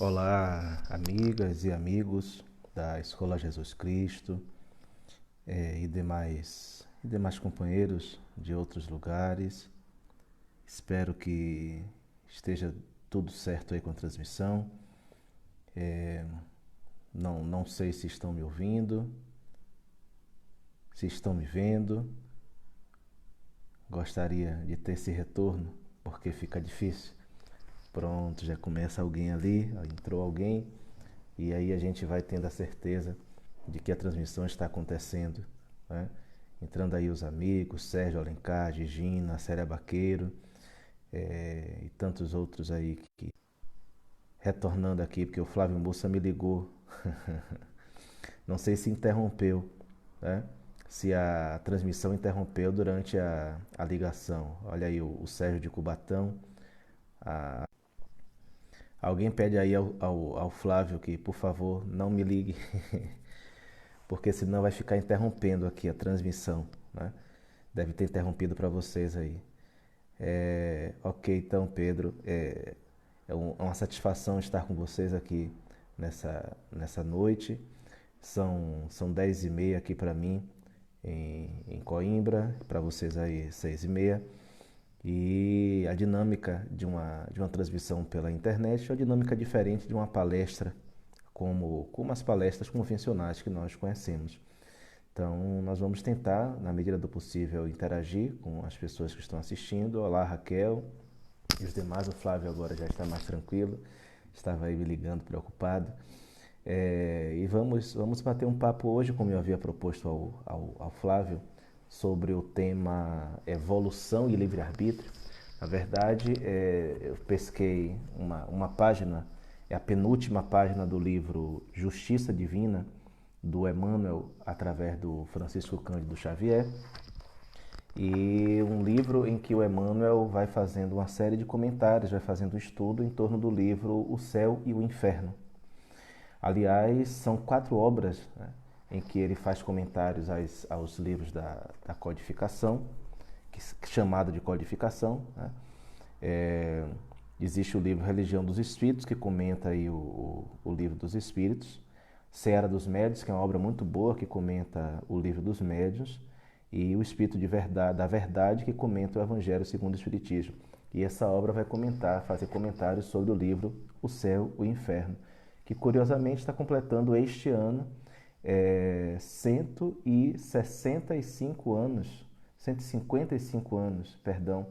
Olá, amigas e amigos da Escola Jesus Cristo e demais companheiros de outros lugares. Espero que esteja tudo certo aí com a transmissão. Não sei se estão me ouvindo, se estão me vendo. Gostaria de ter esse retorno, porque fica difícil. Pronto, já começa alguém ali, entrou alguém, e aí a gente vai tendo a certeza de que a transmissão está acontecendo, né? Entrando aí os amigos, Sérgio Alencar, Gigina, Célia Baqueiro, e tantos outros aí que retornando aqui, porque o Flávio Moça me ligou. Não sei se interrompeu, né? Se a transmissão interrompeu durante a ligação. Olha aí o Sérgio de Cubatão. Alguém pede aí ao Flávio que, por favor, não me ligue, porque senão vai ficar interrompendo aqui a transmissão, né? Deve ter interrompido para vocês aí. Ok, então, Pedro, é uma satisfação estar com vocês aqui nessa noite. São 10h30 aqui para mim, em Coimbra, para vocês aí 6h30. E a dinâmica de uma transmissão pela internet é uma dinâmica diferente de uma palestra, como as palestras convencionais que nós conhecemos. Então, nós vamos tentar, na medida do possível, interagir com as pessoas que estão assistindo. Olá, Raquel e os demais. O Flávio agora já está mais tranquilo, estava aí me ligando preocupado. E vamos bater um papo hoje, como eu havia proposto ao Flávio, sobre o tema evolução e livre-arbítrio. Na verdade, eu pesquei uma página, é a penúltima página do livro Justiça Divina, do Emmanuel, através do Francisco Cândido Xavier, e um livro em que o Emmanuel vai fazendo uma série de comentários, vai fazendo um estudo em torno do livro O Céu e o Inferno. Aliás, são 4 obras, né, em que ele faz comentários aos livros da codificação, chamado de codificação, né? Existe o livro Religião dos Espíritos, que comenta aí o livro dos Espíritos. Seara dos Médiuns, que é uma obra muito boa, que comenta o livro dos Médiuns. E o Espírito da Verdade, que comenta o Evangelho segundo o Espiritismo. E essa obra vai fazer comentários sobre o livro O Céu e o Inferno, que curiosamente está completando este ano 165 anos, 155 anos, perdão,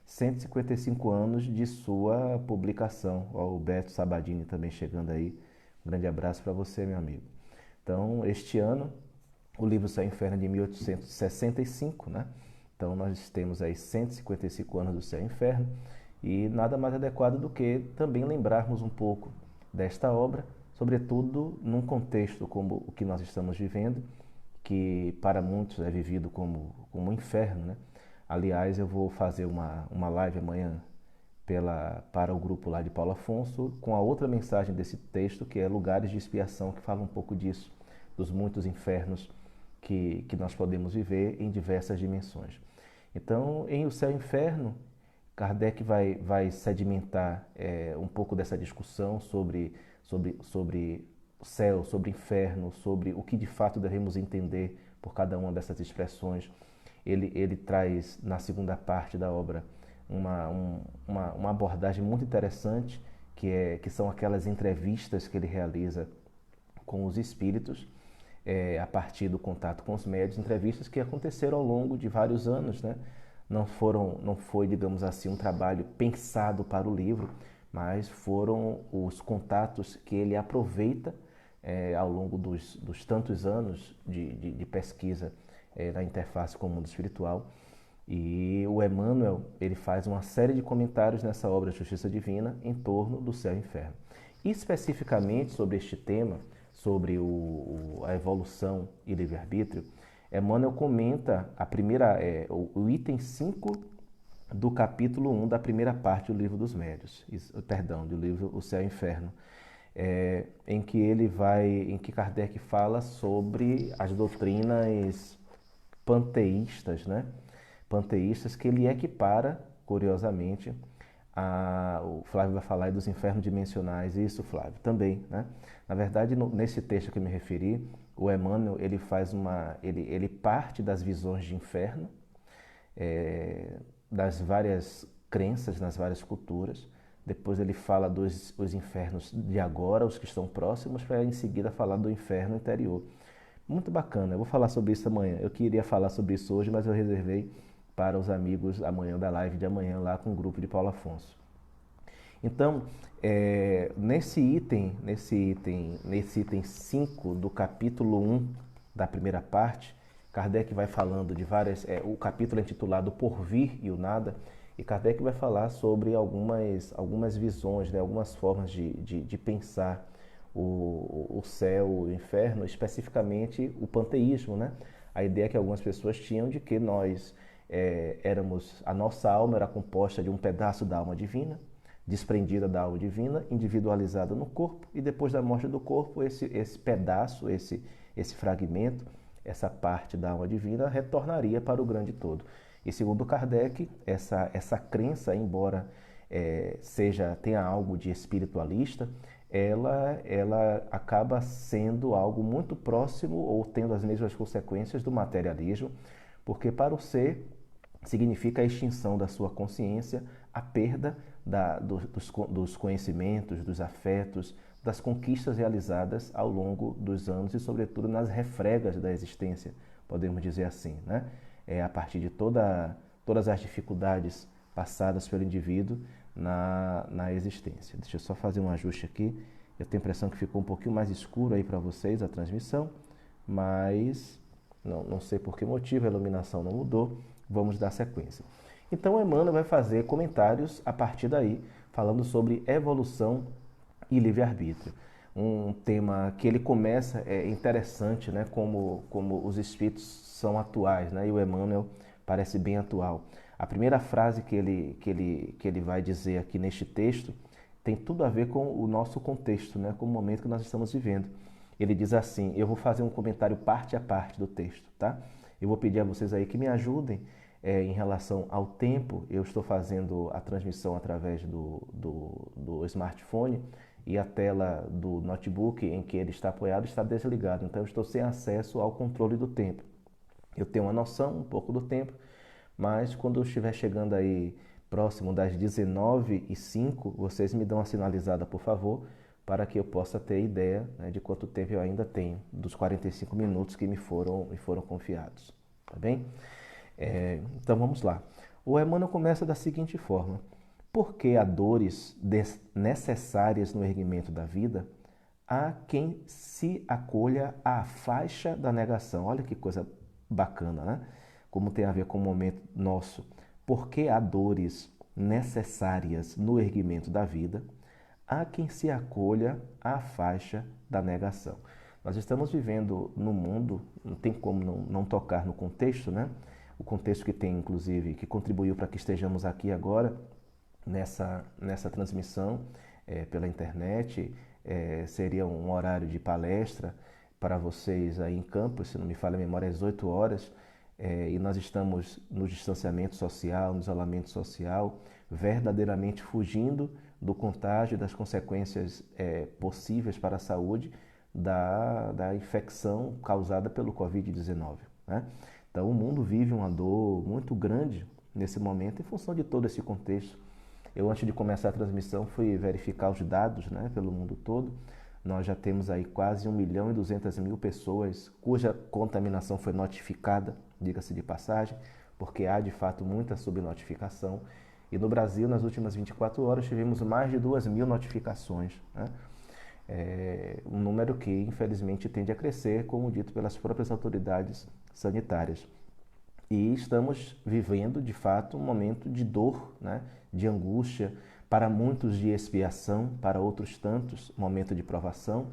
155 anos de sua publicação. Ó, o Beto Sabadini também chegando aí. Um grande abraço para você, meu amigo. Então, este ano, o livro Céu e Inferno é de 1865, né? Então, nós temos aí 155 anos do Céu e Inferno, e nada mais adequado do que também lembrarmos um pouco desta obra, sobretudo num contexto como o que nós estamos vivendo, que para muitos é vivido como um inferno, né? Aliás, eu vou fazer uma live amanhã para o grupo lá de Paulo Afonso, com a outra mensagem desse texto, que é Lugares de Expiação, que fala um pouco disso, dos muitos infernos que nós podemos viver em diversas dimensões. Então, em O Céu e o Inferno, Kardec vai sedimentar um pouco dessa discussão sobre céu, sobre inferno, sobre o que de fato devemos entender por cada uma dessas expressões. Ele traz, na segunda parte da obra, uma abordagem muito interessante, que são aquelas entrevistas que ele realiza com os espíritos, a partir do contato com os médiuns, entrevistas que aconteceram ao longo de vários anos, né? Não foi, digamos assim, um trabalho pensado para o livro, mas foram os contatos que ele aproveita ao longo dos tantos anos de pesquisa na interface com o mundo espiritual. E o Emmanuel, ele faz uma série de comentários nessa obra Justiça Divina em torno do céu e inferno. Especificamente sobre este tema, sobre a evolução e livre-arbítrio, Emmanuel comenta o item 5 do capítulo 1 da primeira parte do livro dos Médiuns, perdão, do livro O Céu e o Inferno, em que Kardec fala sobre as doutrinas panteístas, né? Panteístas, que ele equipara, curiosamente, O Flávio vai falar aí dos infernos dimensionais, isso, Flávio, também, né? Na verdade, nesse texto que eu me referi, o Emmanuel, ele parte das visões de inferno, das várias crenças nas várias culturas. Depois ele fala dos os infernos de agora, os que estão próximos, para em seguida falar do inferno interior. Muito bacana, eu vou falar sobre isso amanhã. Eu queria falar sobre isso hoje, mas eu reservei para os amigos amanhã da live de amanhã lá com o grupo de Paulo Afonso. Então, nesse item 5 do capítulo 1 da primeira parte, Kardec vai falando de várias. O capítulo é intitulado Por Vir e o Nada, e Kardec vai falar sobre algumas visões, né, algumas formas de pensar o céu, o inferno, especificamente o panteísmo, né? A ideia que algumas pessoas tinham de que nós a nossa alma era composta de um pedaço da alma divina, desprendida da alma divina, individualizada no corpo, e depois da morte do corpo, esse pedaço, esse fragmento, essa parte da alma divina retornaria para o grande todo. E segundo Kardec, essa crença, embora tenha algo de espiritualista, ela acaba sendo algo muito próximo ou tendo as mesmas consequências do materialismo, porque para o ser significa a extinção da sua consciência, a perda dos conhecimentos, dos afetos, das conquistas realizadas ao longo dos anos e, sobretudo, nas refregas da existência, podemos dizer assim, né? A partir de todas as dificuldades passadas pelo indivíduo na existência. Deixa eu só fazer um ajuste aqui. Eu tenho a impressão que ficou um pouquinho mais escuro aí para vocês a transmissão, mas não sei por que motivo, a iluminação não mudou. Vamos dar sequência. Então, Emmanuel vai fazer comentários a partir daí, falando sobre evolução e livre-arbítrio. Um tema que ele começa interessante, né? Como os espíritos são atuais, né? E o Emmanuel parece bem atual. A primeira frase que ele vai dizer aqui neste texto tem tudo a ver com o nosso contexto, né? Com o momento que nós estamos vivendo. Ele diz assim, eu vou fazer um comentário parte a parte do texto, tá? Eu vou pedir a vocês aí que me ajudem em relação ao tempo. Eu estou fazendo a transmissão através do smartphone e a tela do notebook em que ele está apoiado está desligada. Então, eu estou sem acesso ao controle do tempo. Eu tenho uma noção um pouco do tempo, mas quando eu estiver chegando aí próximo das 19h05, vocês me dão uma sinalizada, por favor, para que eu possa ter ideia, né, de quanto tempo eu ainda tenho, dos 45 minutos que me foram confiados. Tá bem? Então vamos lá. O Emmanuel começa da seguinte forma: porque há dores necessárias no erguimento da vida, há quem se acolha à faixa da negação. Olha que coisa bacana, né? Como tem a ver com o momento nosso. Porque há dores necessárias no erguimento da vida, há quem se acolha à faixa da negação. Nós estamos vivendo no mundo, não tem como não tocar no contexto, né? O contexto que tem, inclusive, que contribuiu para que estejamos aqui agora, nessa transmissão pela internet. Seria um horário de palestra para vocês aí em Campos, se não me falha a memória, às 8 horas. E nós estamos no distanciamento social, no isolamento social, verdadeiramente fugindo do contágio, das consequências possíveis para a saúde da infecção causada pelo Covid-19, né? Então, o mundo vive uma dor muito grande nesse momento em função de todo esse contexto. Eu, antes de começar a transmissão, fui verificar os dados, né, pelo mundo todo. Nós já temos aí quase 1.200.000 pessoas cuja contaminação foi notificada, diga-se de passagem, porque há de fato muita subnotificação. E no Brasil, nas últimas 24 horas, tivemos mais de 2.000 notificações, né? Um número que, infelizmente, tende a crescer, como dito pelas próprias autoridades sanitárias. E estamos vivendo, de fato, um momento de dor, né? De angústia, para muitos de expiação, para outros tantos, momento de provação.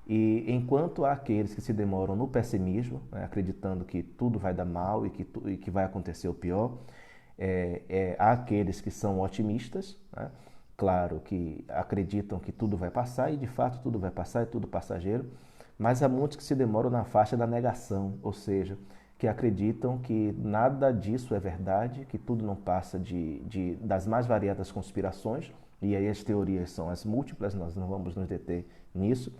E enquanto há aqueles que se demoram no pessimismo, né, acreditando que tudo vai dar mal e que vai acontecer o pior, há aqueles que são otimistas, né? Claro que acreditam que tudo vai passar, e de fato tudo vai passar, é tudo passageiro, mas há muitos que se demoram na faixa da negação, ou seja, que acreditam que nada disso é verdade, que tudo não passa das mais variadas conspirações, e aí as teorias são as múltiplas, nós não vamos nos deter nisso,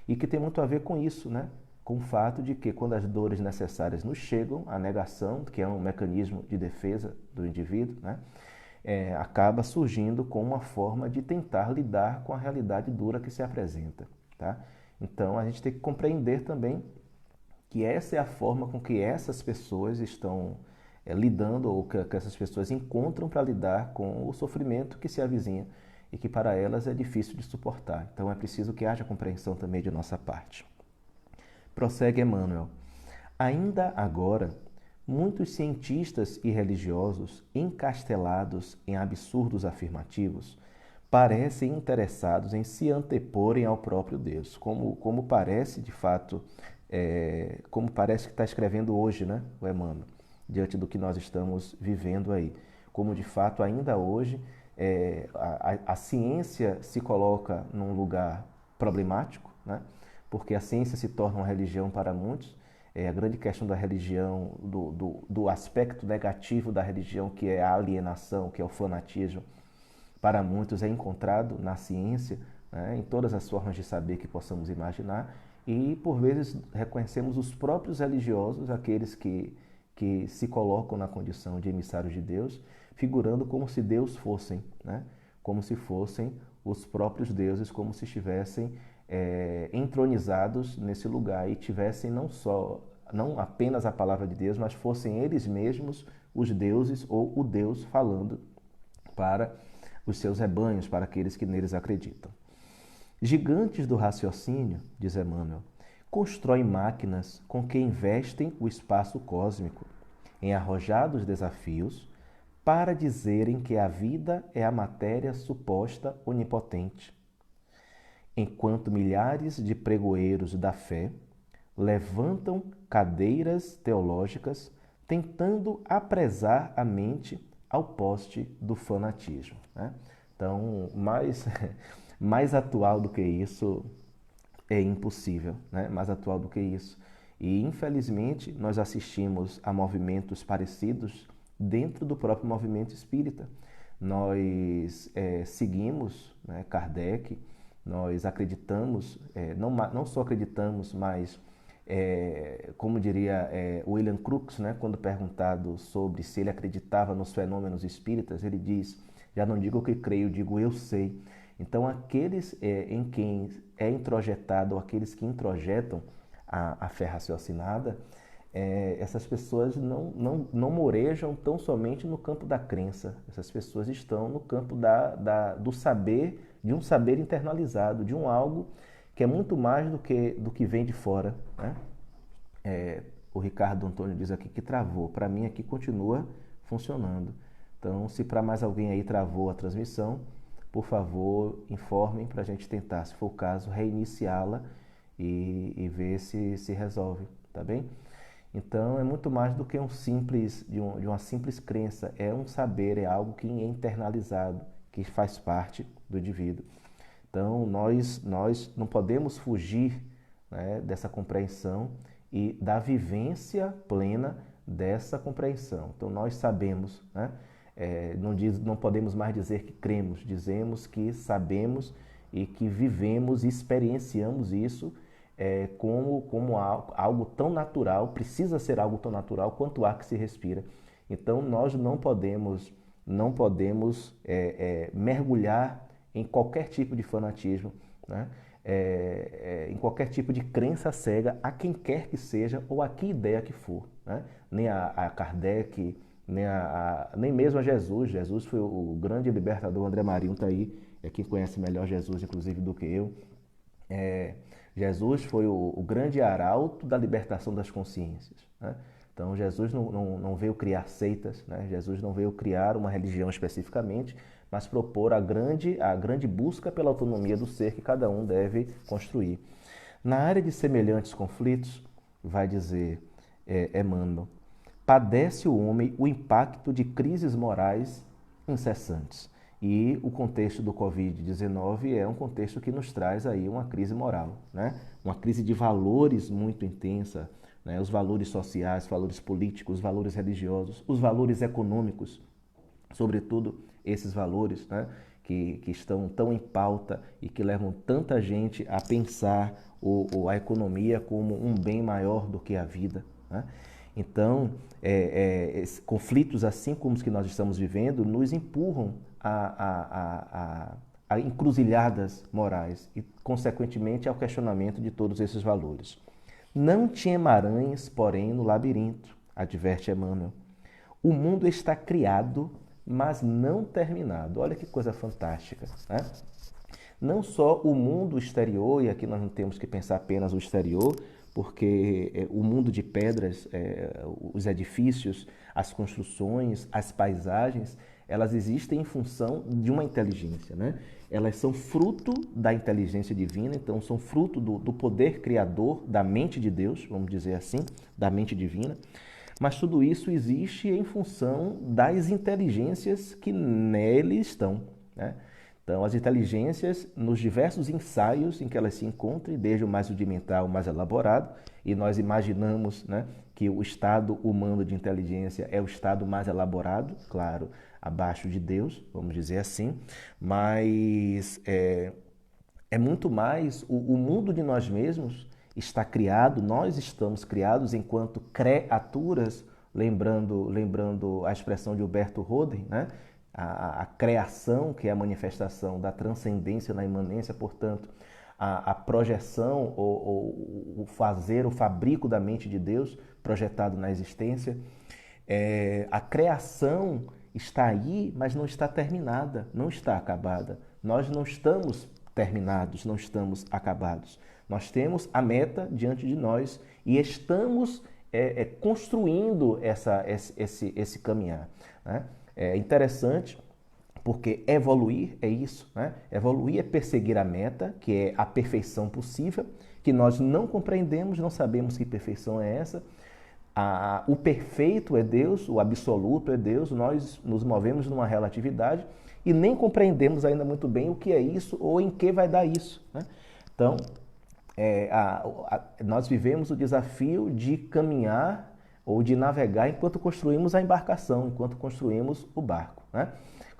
e que tem muito a ver com isso, né? Com o fato de que quando as dores necessárias nos chegam, a negação, que é um mecanismo de defesa do indivíduo, né? Acaba surgindo como uma forma de tentar lidar com a realidade dura que se apresenta, tá? Então a gente tem que compreender também que essa é a forma com que essas pessoas estão lidando, ou que essas pessoas encontram para lidar com o sofrimento que se avizinha e que para elas é difícil de suportar. Então é preciso que haja compreensão também de nossa parte. Prossegue Emmanuel. Ainda agora, muitos cientistas e religiosos, encastelados em absurdos afirmativos, parecem interessados em se anteporem ao próprio Deus, como parece, de fato, como parece que está escrevendo hoje, né, o Emmanuel, diante do que nós estamos vivendo aí. Como, de fato, ainda hoje, a ciência se coloca num lugar problemático, né, porque a ciência se torna uma religião para muitos. A grande questão da religião, do aspecto negativo da religião, que é a alienação, que é o fanatismo, para muitos é encontrado na ciência, né, em todas as formas de saber que possamos imaginar, e por vezes reconhecemos os próprios religiosos, aqueles que se colocam na condição de emissários de Deus, figurando como se Deus fossem, né, como se fossem os próprios deuses, como se estivessem entronizados nesse lugar e tivessem não apenas a palavra de Deus, mas fossem eles mesmos os deuses ou o Deus falando para os seus rebanhos, para aqueles que neles acreditam. Gigantes do raciocínio, diz Emmanuel, constroem máquinas com que investem o espaço cósmico em arrojados desafios para dizerem que a vida é a matéria suposta onipotente, enquanto milhares de pregoeiros da fé levantam cadeiras teológicas tentando apresar a mente ao poste do fanatismo, né? Então, mais atual do que isso é impossível, né? Mais atual do que isso. E, infelizmente, nós assistimos a movimentos parecidos dentro do próprio movimento espírita. Nós seguimos, né, Kardec, nós acreditamos, não só acreditamos, mas, como diria William Crookes, né, quando perguntado sobre se ele acreditava nos fenômenos espíritas, ele diz, já não digo que creio, digo eu sei. Então, aqueles em quem é introjetado, ou aqueles que introjetam a fé raciocinada, essas pessoas não morejam tão somente no campo da crença. Essas pessoas estão no campo do saber, de um saber internalizado, de um algo que é muito mais do que vem de fora, né? O Ricardo Antônio diz aqui que travou. Para mim aqui continua funcionando. Então, se para mais alguém aí travou a transmissão, por favor, informem para a gente tentar, se for o caso, reiniciá-la e ver se resolve, tá bem? Então, é muito mais do que de uma simples crença, é um saber, é algo que é internalizado, que faz parte do indivíduo. Então, nós não podemos fugir, né, dessa compreensão e da vivência plena dessa compreensão. Então, nós sabemos, né? Não podemos mais dizer que cremos, dizemos que sabemos e que vivemos e experienciamos isso como algo tão natural, precisa ser algo tão natural quanto o ar que se respira. Então, nós não podemos mergulhar em qualquer tipo de fanatismo, né? Em qualquer tipo de crença cega, a quem quer que seja ou a que ideia que for, né? Nem a Kardec, nem mesmo a Jesus. Jesus foi o grande libertador. André Marinho está aí, é quem conhece melhor Jesus, inclusive, do que eu. Jesus foi o grande arauto da libertação das consciências, né? Então, Jesus não veio criar seitas, né? Jesus não veio criar uma religião especificamente, mas propor a grande busca pela autonomia do ser que cada um deve construir. Na área de semelhantes conflitos, vai dizer Emmanuel, padece o homem o impacto de crises morais incessantes. E o contexto do Covid-19 é um contexto que nos traz aí uma crise moral, né? Uma crise de valores muito intensa, né? Os valores sociais, os valores políticos, os valores religiosos, os valores econômicos, sobretudo esses valores, né, que estão tão em pauta e que levam tanta gente a pensar a economia como um bem maior do que a vida, né? Então, conflitos assim como os que nós estamos vivendo nos empurram a encruzilhadas morais e, consequentemente, ao questionamento de todos esses valores. Não te emaranhes, porém, no labirinto, adverte Emmanuel. O mundo está criado, mas não terminado. Olha que coisa fantástica, né? Não só o mundo exterior, e aqui nós não temos que pensar apenas o exterior, porque o mundo de pedras, os edifícios, as construções, as paisagens, elas existem em função de uma inteligência, né? Elas são fruto da inteligência divina, então são fruto do poder criador da mente de Deus, vamos dizer assim, da mente divina. Mas tudo isso existe em função das inteligências que nele estão, né? Então, as inteligências, nos diversos ensaios em que elas se encontram, desde o mais rudimentar ao mais elaborado, e nós imaginamos, né, que o estado humano de inteligência é o estado mais elaborado, claro, abaixo de Deus, vamos dizer assim, mas é muito mais o mundo de nós mesmos está criado, nós estamos criados enquanto criaturas, lembrando a expressão de Humberto Roden, né? A criação, que é a manifestação da transcendência na imanência, portanto, a projeção ou o fazer, o fabrico da mente de Deus projetado na existência. A criação está aí, mas não está terminada, não está acabada. Nós não estamos terminados, não estamos acabados. Nós temos a meta diante de nós e estamos construindo esse caminhar, né? É interessante porque evoluir é isso, né? Evoluir é perseguir a meta, que é a perfeição possível, que nós não compreendemos, não sabemos que perfeição é essa. O perfeito é Deus, o absoluto é Deus, nós nos movemos numa relatividade e nem compreendemos ainda muito bem o que é isso ou em que vai dar isso, né? Então, nós vivemos o desafio de caminhar ou de navegar enquanto construímos a embarcação, enquanto construímos o barco, né?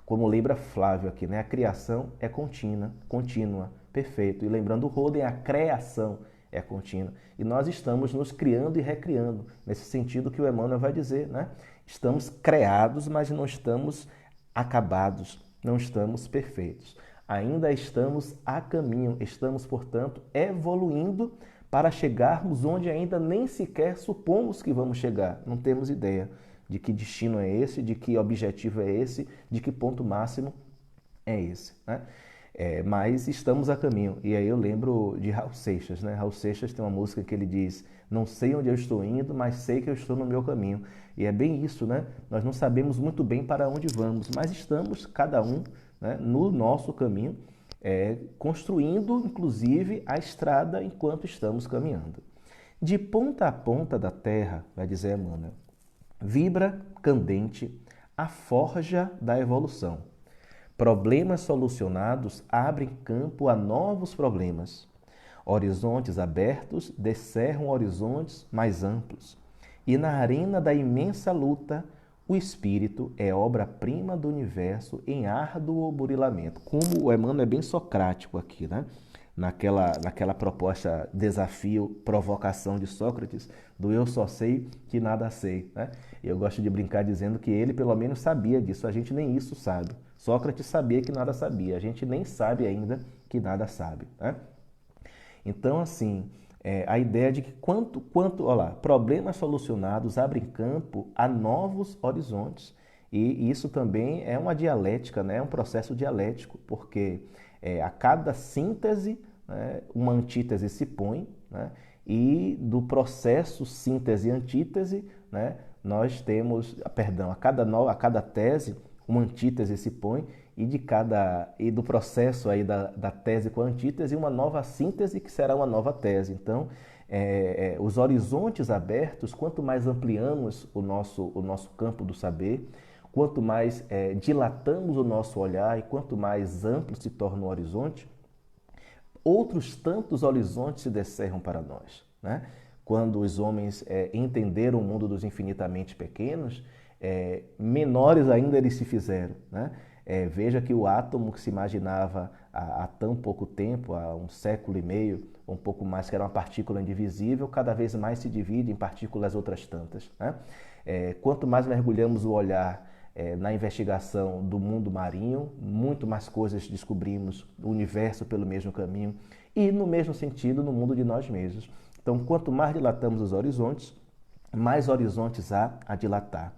Como lembra Flávio aqui, né? A criação é contínua, perfeito. E lembrando Roden, a criação é contínua. E nós estamos nos criando e recriando, nesse sentido que o Emmanuel vai dizer, né? Estamos criados, mas não estamos acabados, não estamos perfeitos. Ainda estamos a caminho, estamos, portanto, evoluindo para chegarmos onde ainda nem sequer supomos que vamos chegar. Não temos ideia de que destino é esse, de que objetivo é esse, de que ponto máximo é esse, né? Mas estamos a caminho. E aí eu lembro de Raul Seixas, né? Raul Seixas tem uma música que ele diz: não sei onde eu estou indo, mas sei que eu estou no meu caminho. E é bem isso, né? Nós não sabemos muito bem para onde vamos, mas estamos, cada um, né, no nosso caminho, construindo, inclusive, a estrada enquanto estamos caminhando. De ponta a ponta da terra, vai dizer Emmanuel, vibra candente a forja da evolução. Problemas solucionados abrem campo a novos problemas. Horizontes abertos descerram horizontes mais amplos. E na arena da imensa luta, o espírito é obra-prima do universo em árduo burilamento. Como o Emmanuel é bem socrático aqui, né? Naquela proposta, desafio, provocação de Sócrates, do eu só sei que nada sei, né? Eu gosto de brincar dizendo que ele pelo menos sabia disso, a gente nem isso sabe. Sócrates sabia que nada sabia, a gente nem sabe ainda que nada sabe, né? Então, assim, a ideia de que olha lá, problemas solucionados abrem campo a novos horizontes. E isso também é uma dialética, né? É um processo dialético, porque a cada síntese, né, uma antítese se põe, né? E do processo síntese-antítese, né, nós temos, perdão, a cada tese, uma antítese se põe, e do processo aí da tese com a antítese, uma nova síntese que será uma nova tese. Então, os horizontes abertos, quanto mais ampliamos o nosso campo do saber, quanto mais dilatamos o nosso olhar e quanto mais amplo se torna o horizonte, outros tantos horizontes se descerram para nós, né? quando os homens entenderam o mundo dos infinitamente pequenos, menores ainda eles se fizeram, né? Veja que o átomo que se imaginava há tão pouco tempo, há um século e meio, um pouco mais, que era uma partícula indivisível, cada vez mais se divide em partículas outras tantas, né? Quanto mais mergulhamos o olhar na investigação do mundo marinho, muito mais coisas descobrimos, o universo pelo mesmo caminho e, no mesmo sentido, no mundo de nós mesmos. Então, quanto mais dilatamos os horizontes, mais horizontes há a dilatar.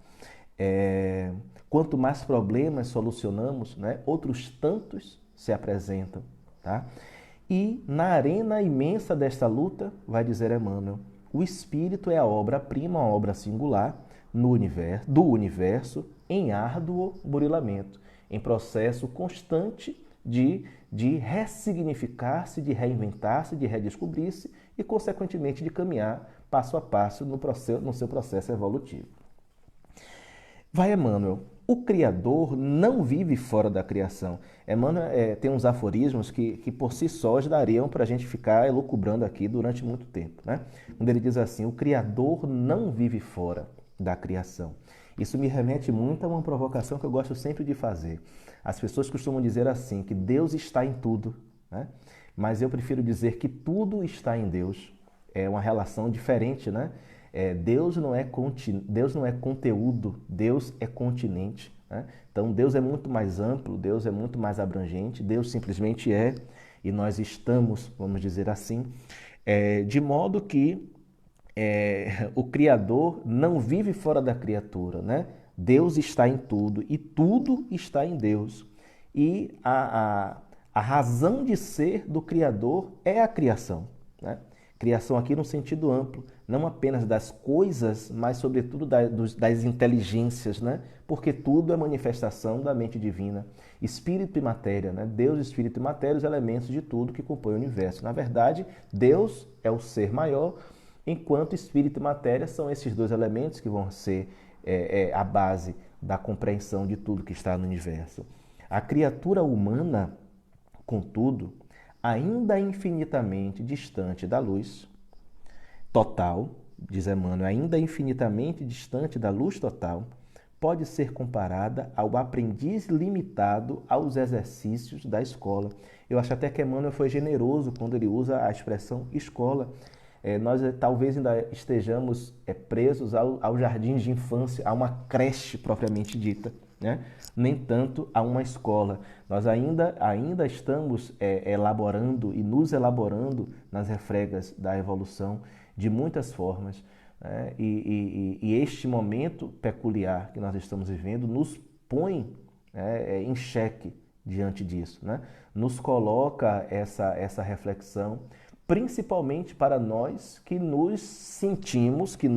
Quanto mais problemas solucionamos, né, outros tantos se apresentam, tá? E na arena imensa desta luta, vai dizer Emmanuel, o espírito é a obra-prima, a obra singular do universo em árduo burilamento, em processo constante de ressignificar-se, de reinventar-se, de redescobrir-se e, consequentemente, de caminhar passo a passo no seu processo evolutivo. Vai Emmanuel, o Criador não vive fora da criação. Emmanuel tem uns aforismos que por si sós dariam para a gente ficar elucubrando aqui durante muito tempo, né? Quando ele diz assim, o Criador não vive fora da criação. Isso me remete muito a uma provocação que eu gosto sempre de fazer. As pessoas costumam dizer assim, que Deus está em tudo, né? Mas eu prefiro dizer que tudo está em Deus. É uma relação diferente, né? Deus não é conteúdo, Deus é continente, né? Então Deus é muito mais amplo, Deus é muito mais abrangente, Deus simplesmente é, e nós estamos, vamos dizer assim, de modo que o Criador não vive fora da criatura, né? Deus está em tudo e tudo está em Deus. E a razão de ser do Criador é a criação, né? Criação aqui no sentido amplo, não apenas das coisas, mas sobretudo das inteligências, né? Porque tudo é manifestação da mente divina. Espírito e matéria, né? Deus, espírito e matéria, os elementos de tudo que compõe o universo. Na verdade, Deus é o ser maior, enquanto espírito e matéria são esses dois elementos que vão ser a base da compreensão de tudo que está no universo. A criatura humana, contudo, ainda infinitamente distante da luz total, diz Emmanuel, ainda infinitamente distante da luz total, pode ser comparada ao aprendiz limitado aos exercícios da escola. Eu acho até que Emmanuel foi generoso quando ele usa a expressão escola. Nós talvez ainda estejamos presos ao jardim de infância, a uma creche propriamente dita, né? Nem tanto a uma escola. Nós ainda estamos elaborando e nos elaborando nas refregas da evolução de muitas formas, né? E este momento peculiar que nós estamos vivendo nos põe em xeque diante disso, né? Nos coloca essa reflexão, principalmente para nós que nos sentimos, que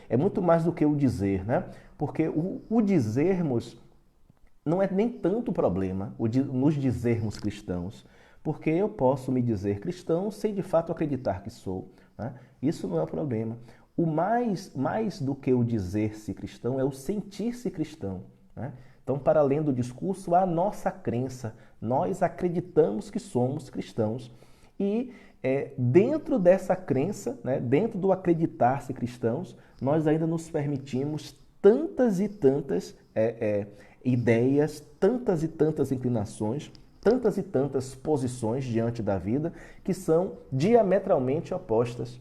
é muito mais do que o dizer, né? Porque o dizermos não é nem tanto problema, nos dizermos cristãos, porque eu posso me dizer cristão sem de fato acreditar que sou, né? Isso não é o problema. O mais do que o dizer-se cristão é o sentir-se cristão, né? Então, para além do discurso, há a nossa crença. Nós acreditamos que somos cristãos e dentro dessa crença, né, dentro do acreditar-se cristãos, nós ainda nos permitimos tantas e tantas ideias, tantas e tantas inclinações, tantas e tantas posições diante da vida que são diametralmente opostas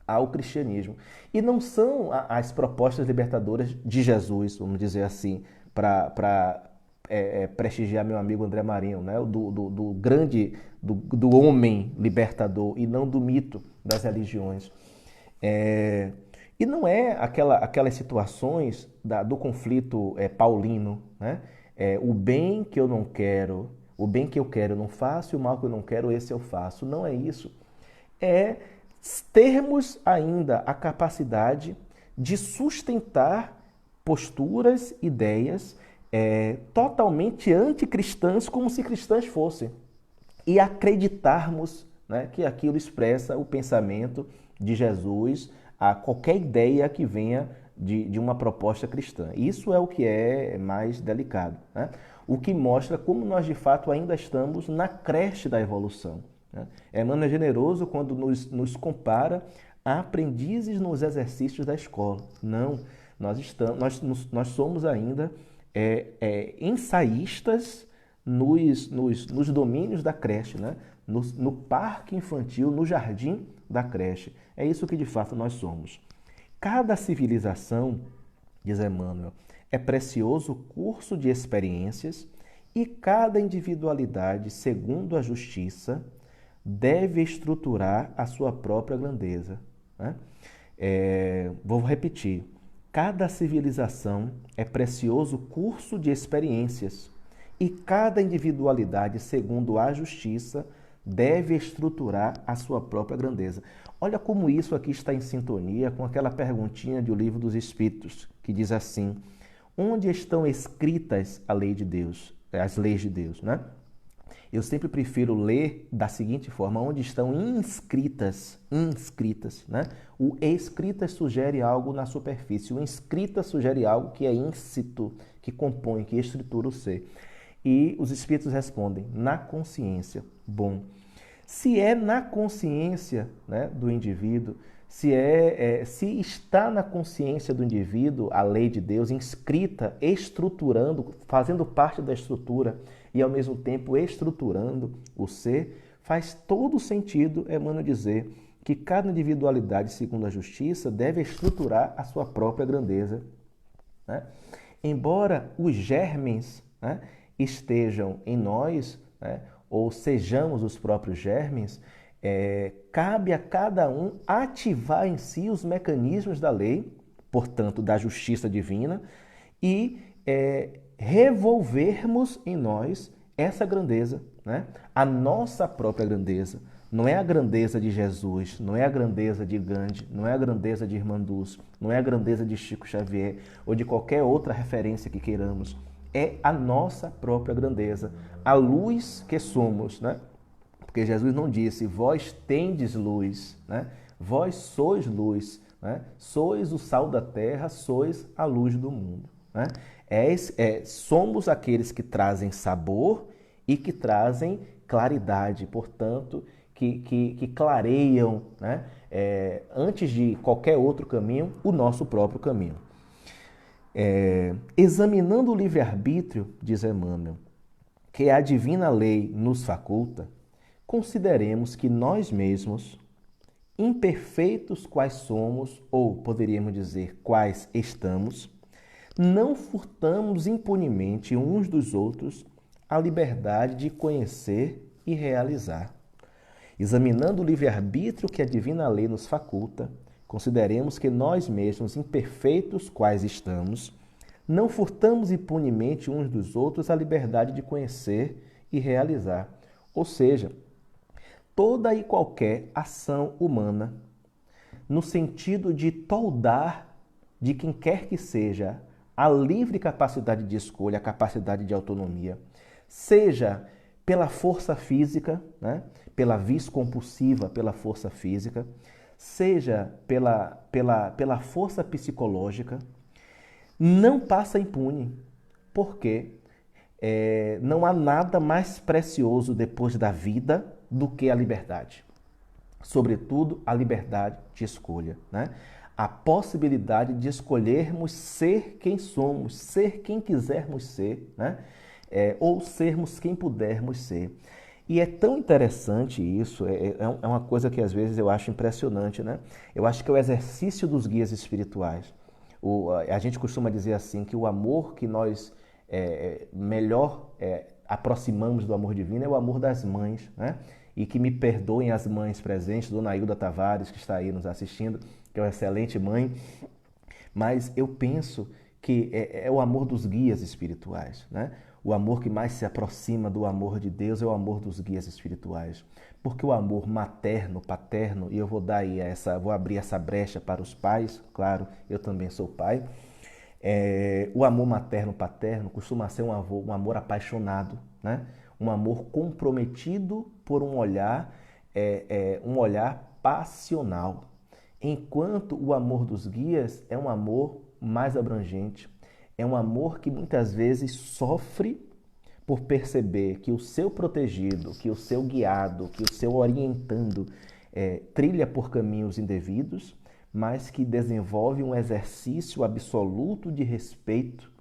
ao cristianismo. E não são as propostas libertadoras de Jesus, vamos dizer assim, para prestigiar meu amigo André Marinho, né? do homem libertador e não do mito das religiões. E não é aquelas situações do conflito paulino, né? O bem que eu não quero, o bem que eu quero eu não faço, e o mal que eu não quero, esse eu faço. Não é isso. É termos ainda a capacidade de sustentar posturas, ideias totalmente anticristãs, como se cristãs fossem. E acreditarmos, né, que aquilo expressa o pensamento de Jesus, a qualquer ideia que venha de uma proposta cristã. Isso é o que é mais delicado, né? O que mostra como nós de fato ainda estamos na creche da evolução, né? Emmanuel é generoso quando nos compara aprendizes nos exercícios da escola. Não, nós somos ainda ensaístas nos domínios da creche, né? No parque infantil, no jardim da creche. É isso que de fato nós somos. Cada civilização, diz Emmanuel, é precioso curso de experiências e cada individualidade, segundo a justiça, deve estruturar a sua própria grandeza. Né? Vou repetir. Cada civilização é precioso curso de experiências e cada individualidade, segundo a justiça, deve estruturar a sua própria grandeza. Olha como isso aqui está em sintonia com aquela perguntinha do Livro dos Espíritos, que diz assim: onde estão escritas a lei de Deus, as leis de Deus, né? Eu sempre prefiro ler da seguinte forma: onde estão inscritas, né? O escritas sugere algo na superfície, o inscrita sugere algo que é íncito, que compõe, que estrutura o ser. E os espíritos respondem: na consciência. Bom, se é na consciência, né, do indivíduo, se está na consciência do indivíduo a lei de Deus inscrita, estruturando, fazendo parte da estrutura e ao mesmo tempo estruturando o ser, faz todo sentido, Emmanuel, dizer que cada individualidade, segundo a justiça, deve estruturar a sua própria grandeza. Né? Embora os germes, né, estejam em nós, né, ou sejamos os próprios germes, cabe a cada um ativar em si os mecanismos da lei, portanto, da justiça divina, e revolvermos em nós essa grandeza, né? A nossa própria grandeza. Não é a grandeza de Jesus, não é a grandeza de Gandhi, não é a grandeza de Irmanduz, não é a grandeza de Chico Xavier ou de qualquer outra referência que queiramos. É a nossa própria grandeza, a luz que somos, né? Porque Jesus não disse: vós tendes luz, né? Vós sois luz, né? Sois o sal da terra, sois a luz do mundo, né? Somos aqueles que trazem sabor e que trazem claridade, portanto, que clareiam, né? Antes de qualquer outro caminho, o nosso próprio caminho. Examinando o livre-arbítrio, diz Emmanuel, que a divina lei nos faculta, consideremos que nós mesmos, imperfeitos quais somos, ou poderíamos dizer quais estamos, não furtamos impunemente uns dos outros a liberdade de conhecer e realizar. Examinando o livre-arbítrio que a divina lei nos faculta, consideremos que nós mesmos, imperfeitos quais estamos, não furtamos impunemente uns dos outros a liberdade de conhecer e realizar. Ou seja, toda e qualquer ação humana, no sentido de toldar de quem quer que seja a livre capacidade de escolha, a capacidade de autonomia, seja pela força física, né? Pela vis compulsiva, pela força física, seja pela força psicológica, não passa impune, porque não há nada mais precioso depois da vida do que a liberdade. Sobretudo, a liberdade de escolha, né? A possibilidade de escolhermos ser quem somos, ser quem quisermos ser, né? Ou sermos quem pudermos ser. E é tão interessante isso, é uma coisa que às vezes eu acho impressionante, né? Eu acho que é o exercício dos guias espirituais. A gente costuma dizer assim, que o amor que nós melhor aproximamos do amor divino é o amor das mães, né? E que me perdoem as mães presentes, Dona Hilda Tavares, que está aí nos assistindo, que é uma excelente mãe, mas eu penso que é o amor dos guias espirituais, né? O amor que mais se aproxima do amor de Deus é o amor dos guias espirituais. Porque o amor materno, paterno, e eu vou abrir essa brecha para os pais, claro, eu também sou pai. O amor materno, paterno costuma ser um amor apaixonado, né? Um amor comprometido por um olhar passional. Enquanto o amor dos guias é um amor mais abrangente, é um amor que muitas vezes sofre por perceber que o seu protegido, que o seu guiado, que o seu orientando trilha por caminhos indevidos, mas que desenvolve um exercício absoluto de respeito,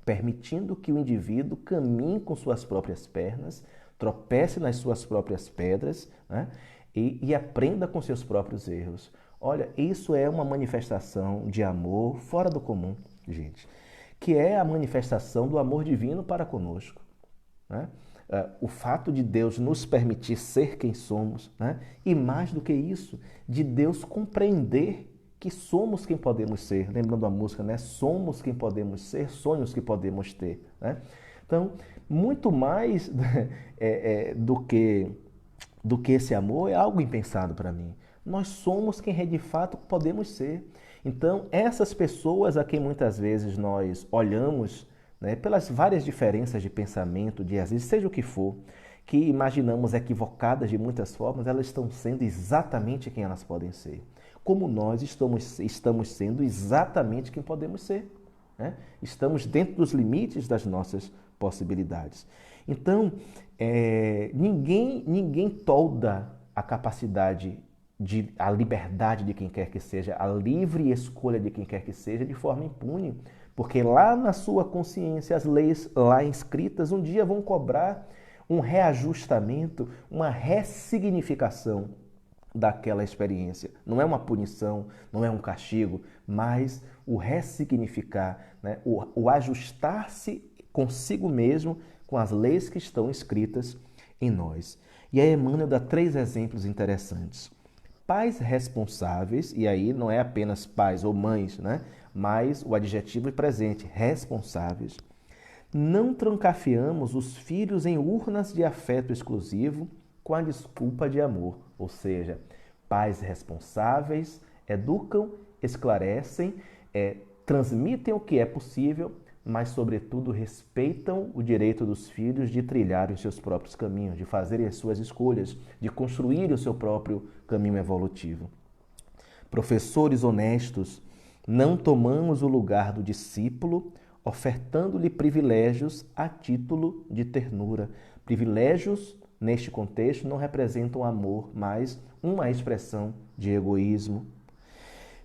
permitindo que o indivíduo caminhe com suas próprias pernas, tropece nas suas próprias pedras, né? e aprenda com seus próprios erros. Olha, isso é uma manifestação de amor fora do comum, gente, que é a manifestação do amor divino para conosco, né? O fato de Deus nos permitir ser quem somos, né? E mais do que isso, de Deus compreender que somos quem podemos ser. Lembrando a música, né? Somos quem podemos ser, sonhos que podemos ter, né? Então, muito mais do que esse amor é algo impensado para mim. Nós somos quem de fato podemos ser. Então, essas pessoas a quem muitas vezes nós olhamos, né, pelas várias diferenças de pensamento, de às vezes, seja o que for, que imaginamos equivocadas de muitas formas, elas estão sendo exatamente quem elas podem ser. Como nós estamos sendo exatamente quem podemos ser, né? Estamos dentro dos limites das nossas possibilidades. Então, ninguém tolda a capacidade, a liberdade de quem quer que seja, a livre escolha de quem quer que seja de forma impune. Porque lá na sua consciência, as leis lá inscritas um dia vão cobrar um reajustamento, uma ressignificação daquela experiência. Não é uma punição, não é um castigo, mas o ressignificar, né? o ajustar-se consigo mesmo com as leis que estão escritas em nós. E aí Emmanuel dá 3 exemplos interessantes. Pais responsáveis, e aí não é apenas pais ou mães, né? Mas o adjetivo é presente, responsáveis. Não trancafiamos os filhos em urnas de afeto exclusivo com a desculpa de amor. Ou seja, pais responsáveis educam, esclarecem, transmitem o que é possível, mas, sobretudo, respeitam o direito dos filhos de trilharem os seus próprios caminhos, de fazerem as suas escolhas, de construir o seu próprio caminho evolutivo. Professores honestos, não tomamos o lugar do discípulo, ofertando-lhe privilégios a título de ternura. Privilégios, neste contexto, não representam amor, mas uma expressão de egoísmo.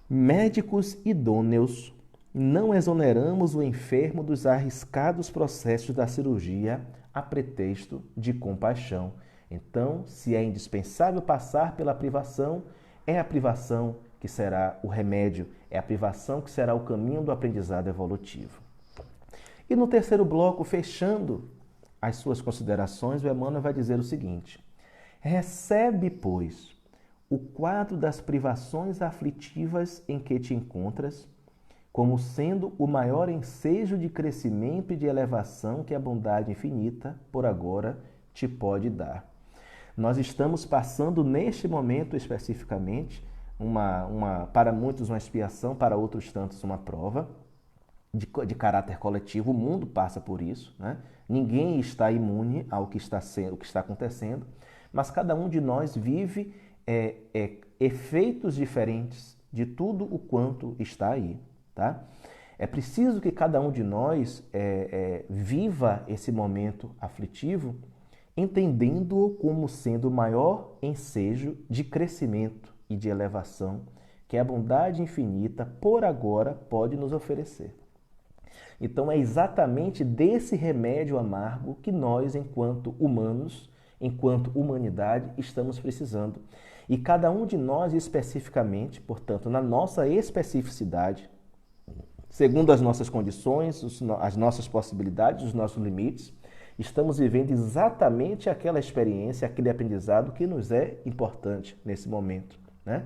Médicos idôneos, não exoneramos o enfermo dos arriscados processos da cirurgia a pretexto de compaixão. Então, se é indispensável passar pela privação, é a privação que será o remédio, é a privação que será o caminho do aprendizado evolutivo. E no terceiro bloco, fechando as suas considerações, o Emmanuel vai dizer o seguinte: recebe, pois, o quadro das privações aflitivas em que te encontras, como sendo o maior ensejo de crescimento e de elevação que a bondade infinita, por agora, te pode dar. Nós estamos passando, neste momento especificamente, para muitos uma expiação, para outros tantos uma prova de caráter coletivo. O mundo passa por isso, né? Ninguém está imune ao que está acontecendo, mas cada um de nós vive efeitos diferentes de tudo o quanto está aí. Tá? É preciso que cada um de nós viva esse momento aflitivo, entendendo-o como sendo o maior ensejo de crescimento e de elevação que a bondade infinita, por agora, pode nos oferecer. Então, é exatamente desse remédio amargo que nós, enquanto humanos, enquanto humanidade, estamos precisando. E cada um de nós, especificamente, portanto, na nossa especificidade, segundo as nossas condições, as nossas possibilidades, os nossos limites, estamos vivendo exatamente aquela experiência, aquele aprendizado que nos é importante nesse momento, né?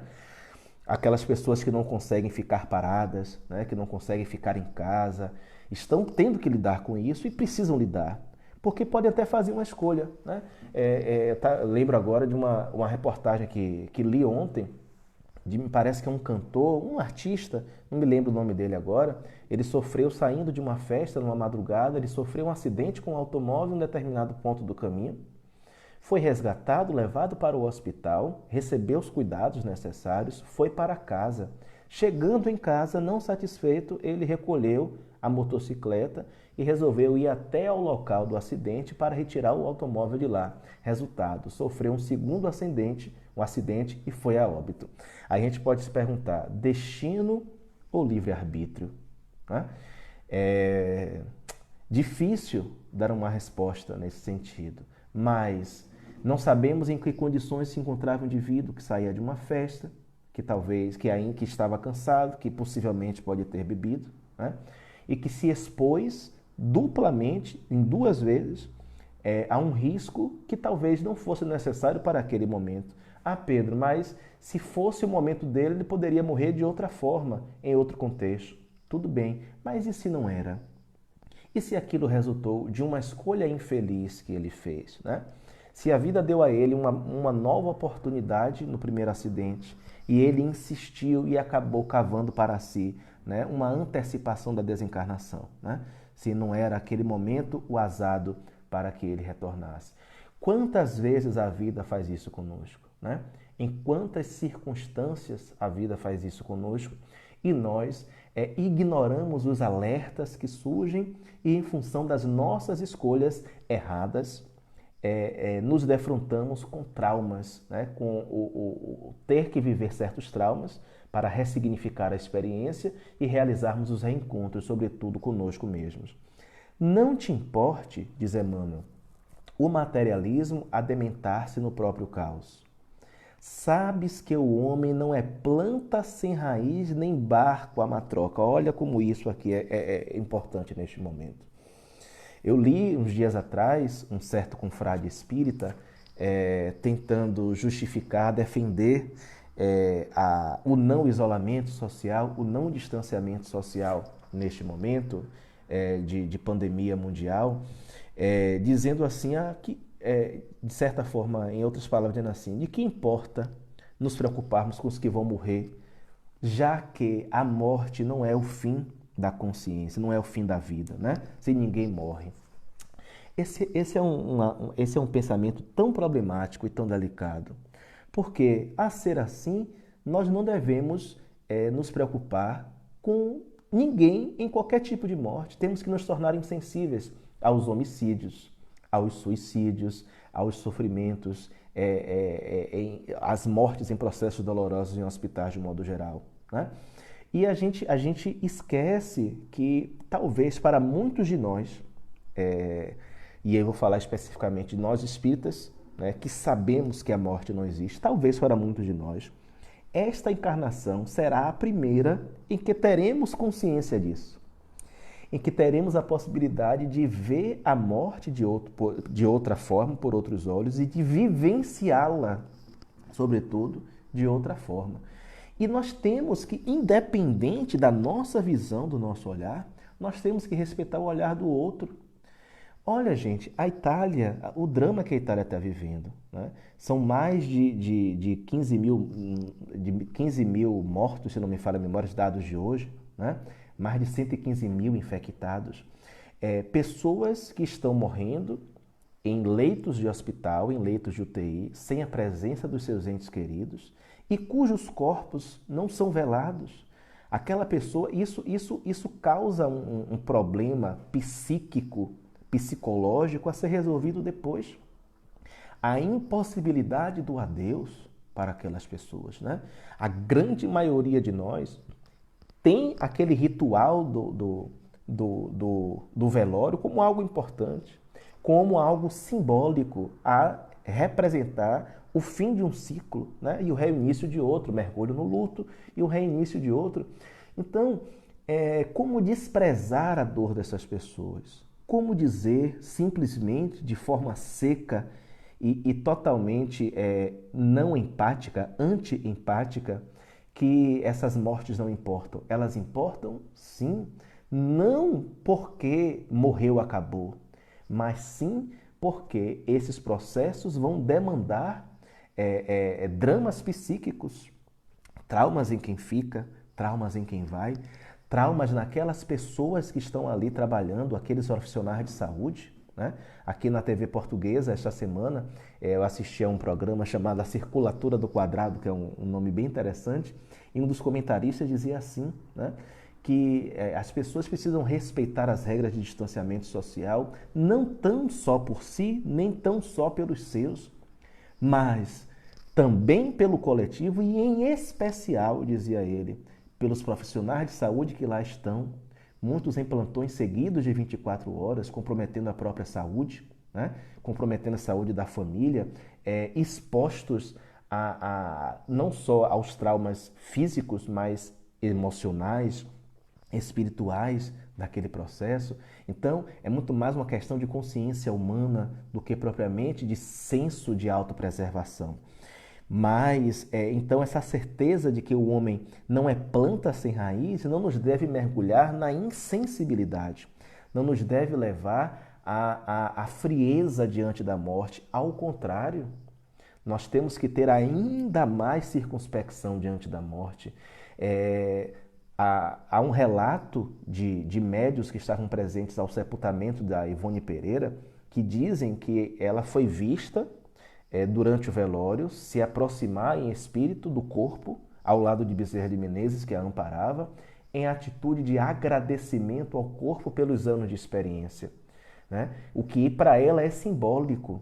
Aquelas pessoas que não conseguem ficar paradas, né? Que não conseguem ficar em casa, estão tendo que lidar com isso e precisam lidar, porque podem até fazer uma escolha, né? Lembro agora de uma reportagem que li ontem, me parece que é um cantor, um artista, não me lembro o nome dele agora. Ele sofreu saindo de uma festa numa madrugada, ele sofreu um acidente com um automóvel em um determinado ponto do caminho, foi resgatado, levado para o hospital, recebeu os cuidados necessários, foi para casa. Chegando em casa, não satisfeito, ele recolheu a motocicleta e resolveu ir até ao local do acidente para retirar o automóvel de lá. Resultado, sofreu um segundo acidente e foi a óbito. Aí a gente pode se perguntar, destino ou livre-arbítrio? Né? É difícil dar uma resposta nesse sentido, mas não sabemos em que condições se encontrava o indivíduo que saía de uma festa, que estava cansado, que possivelmente pode ter bebido, né? E que se expôs duplamente, em duas vezes, a um risco que talvez não fosse necessário para aquele momento. Ah, Pedro, mas se fosse o momento dele, ele poderia morrer de outra forma, em outro contexto. Tudo bem, mas e se não era? E se aquilo resultou de uma escolha infeliz que ele fez, né? Se a vida deu a ele uma nova oportunidade no primeiro acidente e ele insistiu e acabou cavando para si, né, uma antecipação da desencarnação, né? Se não era aquele momento o azado para que ele retornasse. Quantas vezes a vida faz isso conosco, né? Em quantas circunstâncias a vida faz isso conosco e nós ignoramos os alertas que surgem e, em função das nossas escolhas erradas, nos defrontamos com traumas, né? Com o ter que viver certos traumas para ressignificar a experiência e realizarmos os reencontros, sobretudo conosco mesmos. Não te importe, diz Emmanuel, o materialismo adementar-se no próprio caos. Sabes que o homem não é planta sem raiz, nem barco a matroca. Olha como isso aqui é importante neste momento. Eu li uns dias atrás um certo confrade espírita tentando justificar, defender o não isolamento social, o não distanciamento social neste momento de pandemia mundial, dizendo assim que de certa forma, em outras palavras, dizendo assim, de que importa nos preocuparmos com os que vão morrer, já que a morte não é o fim da consciência, não é o fim da vida, né? Se ninguém morre. Esse é um pensamento tão problemático e tão delicado, porque, a ser assim, nós não devemos nos preocupar com ninguém em qualquer tipo de morte. Temos que nos tornar insensíveis aos homicídios, aos suicídios, aos sofrimentos, às mortes em processos dolorosos em hospitais de modo geral, né? E a gente esquece que talvez para muitos de nós, e eu vou falar especificamente de nós espíritas, né, que sabemos que a morte não existe, talvez para muitos de nós, esta encarnação será a primeira em que teremos consciência disso, em que teremos a possibilidade de ver a morte de outra forma, por outros olhos, e de vivenciá-la, sobretudo, de outra forma. E nós temos que, independente da nossa visão, do nosso olhar, nós temos que respeitar o olhar do outro. Olha, gente, a Itália, o drama que a Itália está vivendo, né? São mais de 15 mil mortos, se não me falha a memória, os dados de hoje, né? Mais de 115 mil infectados. Pessoas que estão morrendo em leitos de hospital, em leitos de UTI, sem a presença dos seus entes queridos e cujos corpos não são velados. Aquela pessoa, isso causa um problema psicológico a ser resolvido depois. A impossibilidade do adeus para aquelas pessoas, né? A grande maioria de nós tem aquele ritual do velório como algo importante, como algo simbólico a representar o fim de um ciclo, né? E o reinício de outro, mergulho no luto e o reinício de outro. Então, como desprezar a dor dessas pessoas? Como dizer simplesmente, de forma seca e totalmente não empática, anti-empática, que essas mortes não importam? Elas importam, sim, não porque morreu, acabou, mas sim porque esses processos vão demandar dramas psíquicos, traumas em quem fica, traumas em quem vai, traumas naquelas pessoas que estão ali trabalhando, aqueles profissionais de saúde, né? Aqui na TV Portuguesa, esta semana, eu assisti a um programa chamado A Circulatura do Quadrado, que é um nome bem interessante, e um dos comentaristas dizia assim, né, que as pessoas precisam respeitar as regras de distanciamento social, não tão só por si, nem tão só pelos seus, mas também pelo coletivo e, em especial, dizia ele, pelos profissionais de saúde que lá estão, muitos em plantões seguidos de 24 horas, comprometendo a própria saúde, né? Comprometendo a saúde da família, expostos não só aos traumas físicos, mas emocionais, espirituais daquele processo. Então, é muito mais uma questão de consciência humana do que propriamente de senso de autopreservação. Mas, então, essa certeza de que o homem não é planta sem raiz não nos deve mergulhar na insensibilidade, não nos deve levar à frieza diante da morte. Ao contrário, nós temos que ter ainda mais circunspecção diante da morte. Há um relato de médiuns que estavam presentes ao sepultamento da Ivone Pereira, que dizem que ela foi vista durante o velório se aproximar em espírito do corpo, ao lado de Bezerra de Menezes, que a amparava, em atitude de agradecimento ao corpo pelos anos de experiência, né? O que para ela é simbólico.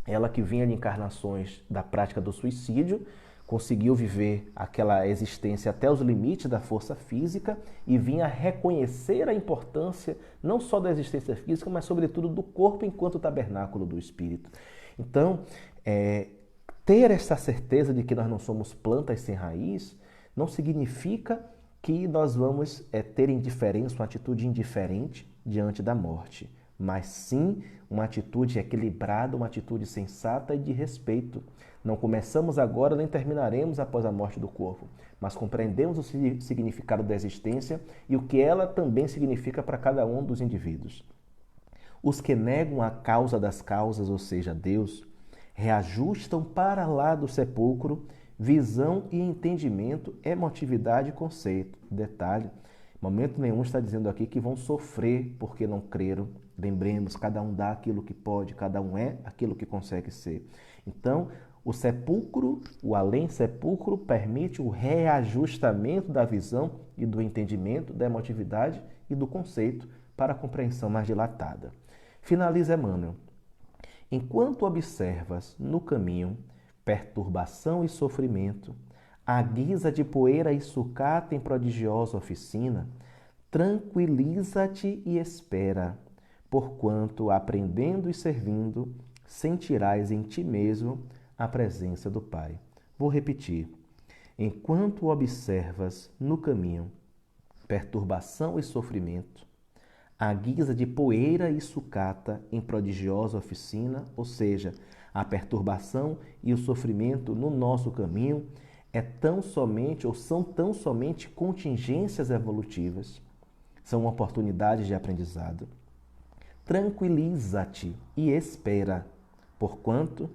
Ela que vinha de encarnações da prática do suicídio, conseguiu viver aquela existência até os limites da força física e vinha reconhecer a importância não só da existência física, mas sobretudo do corpo enquanto tabernáculo do espírito. Então, ter essa certeza de que nós não somos plantas sem raiz não significa que nós vamos ter indiferença, uma atitude indiferente diante da morte, mas sim uma atitude equilibrada, uma atitude sensata e de respeito. Não começamos agora nem terminaremos após a morte do corpo, mas compreendemos o significado da existência e o que ela também significa para cada um dos indivíduos. Os que negam a causa das causas, ou seja, Deus, reajustam para lá do sepulcro visão e entendimento, emotividade e conceito. Detalhe, em momento nenhum está dizendo aqui que vão sofrer porque não creram. Lembremos, cada um dá aquilo que pode, cada um é aquilo que consegue ser. Então, o sepulcro, o além-sepulcro, permite o reajustamento da visão e do entendimento, da emotividade e do conceito para a compreensão mais dilatada. Finaliza Emmanuel. Enquanto observas no caminho perturbação e sofrimento, à guisa de poeira e sucata em prodigiosa oficina, tranquiliza-te e espera, porquanto, aprendendo e servindo, sentirás em ti mesmo a presença do Pai. Vou repetir. Enquanto observas no caminho perturbação e sofrimento, à guisa de poeira e sucata em prodigiosa oficina, ou seja, a perturbação e o sofrimento no nosso caminho são tão somente contingências evolutivas, são oportunidades de aprendizado. Tranquiliza-te e espera, porquanto,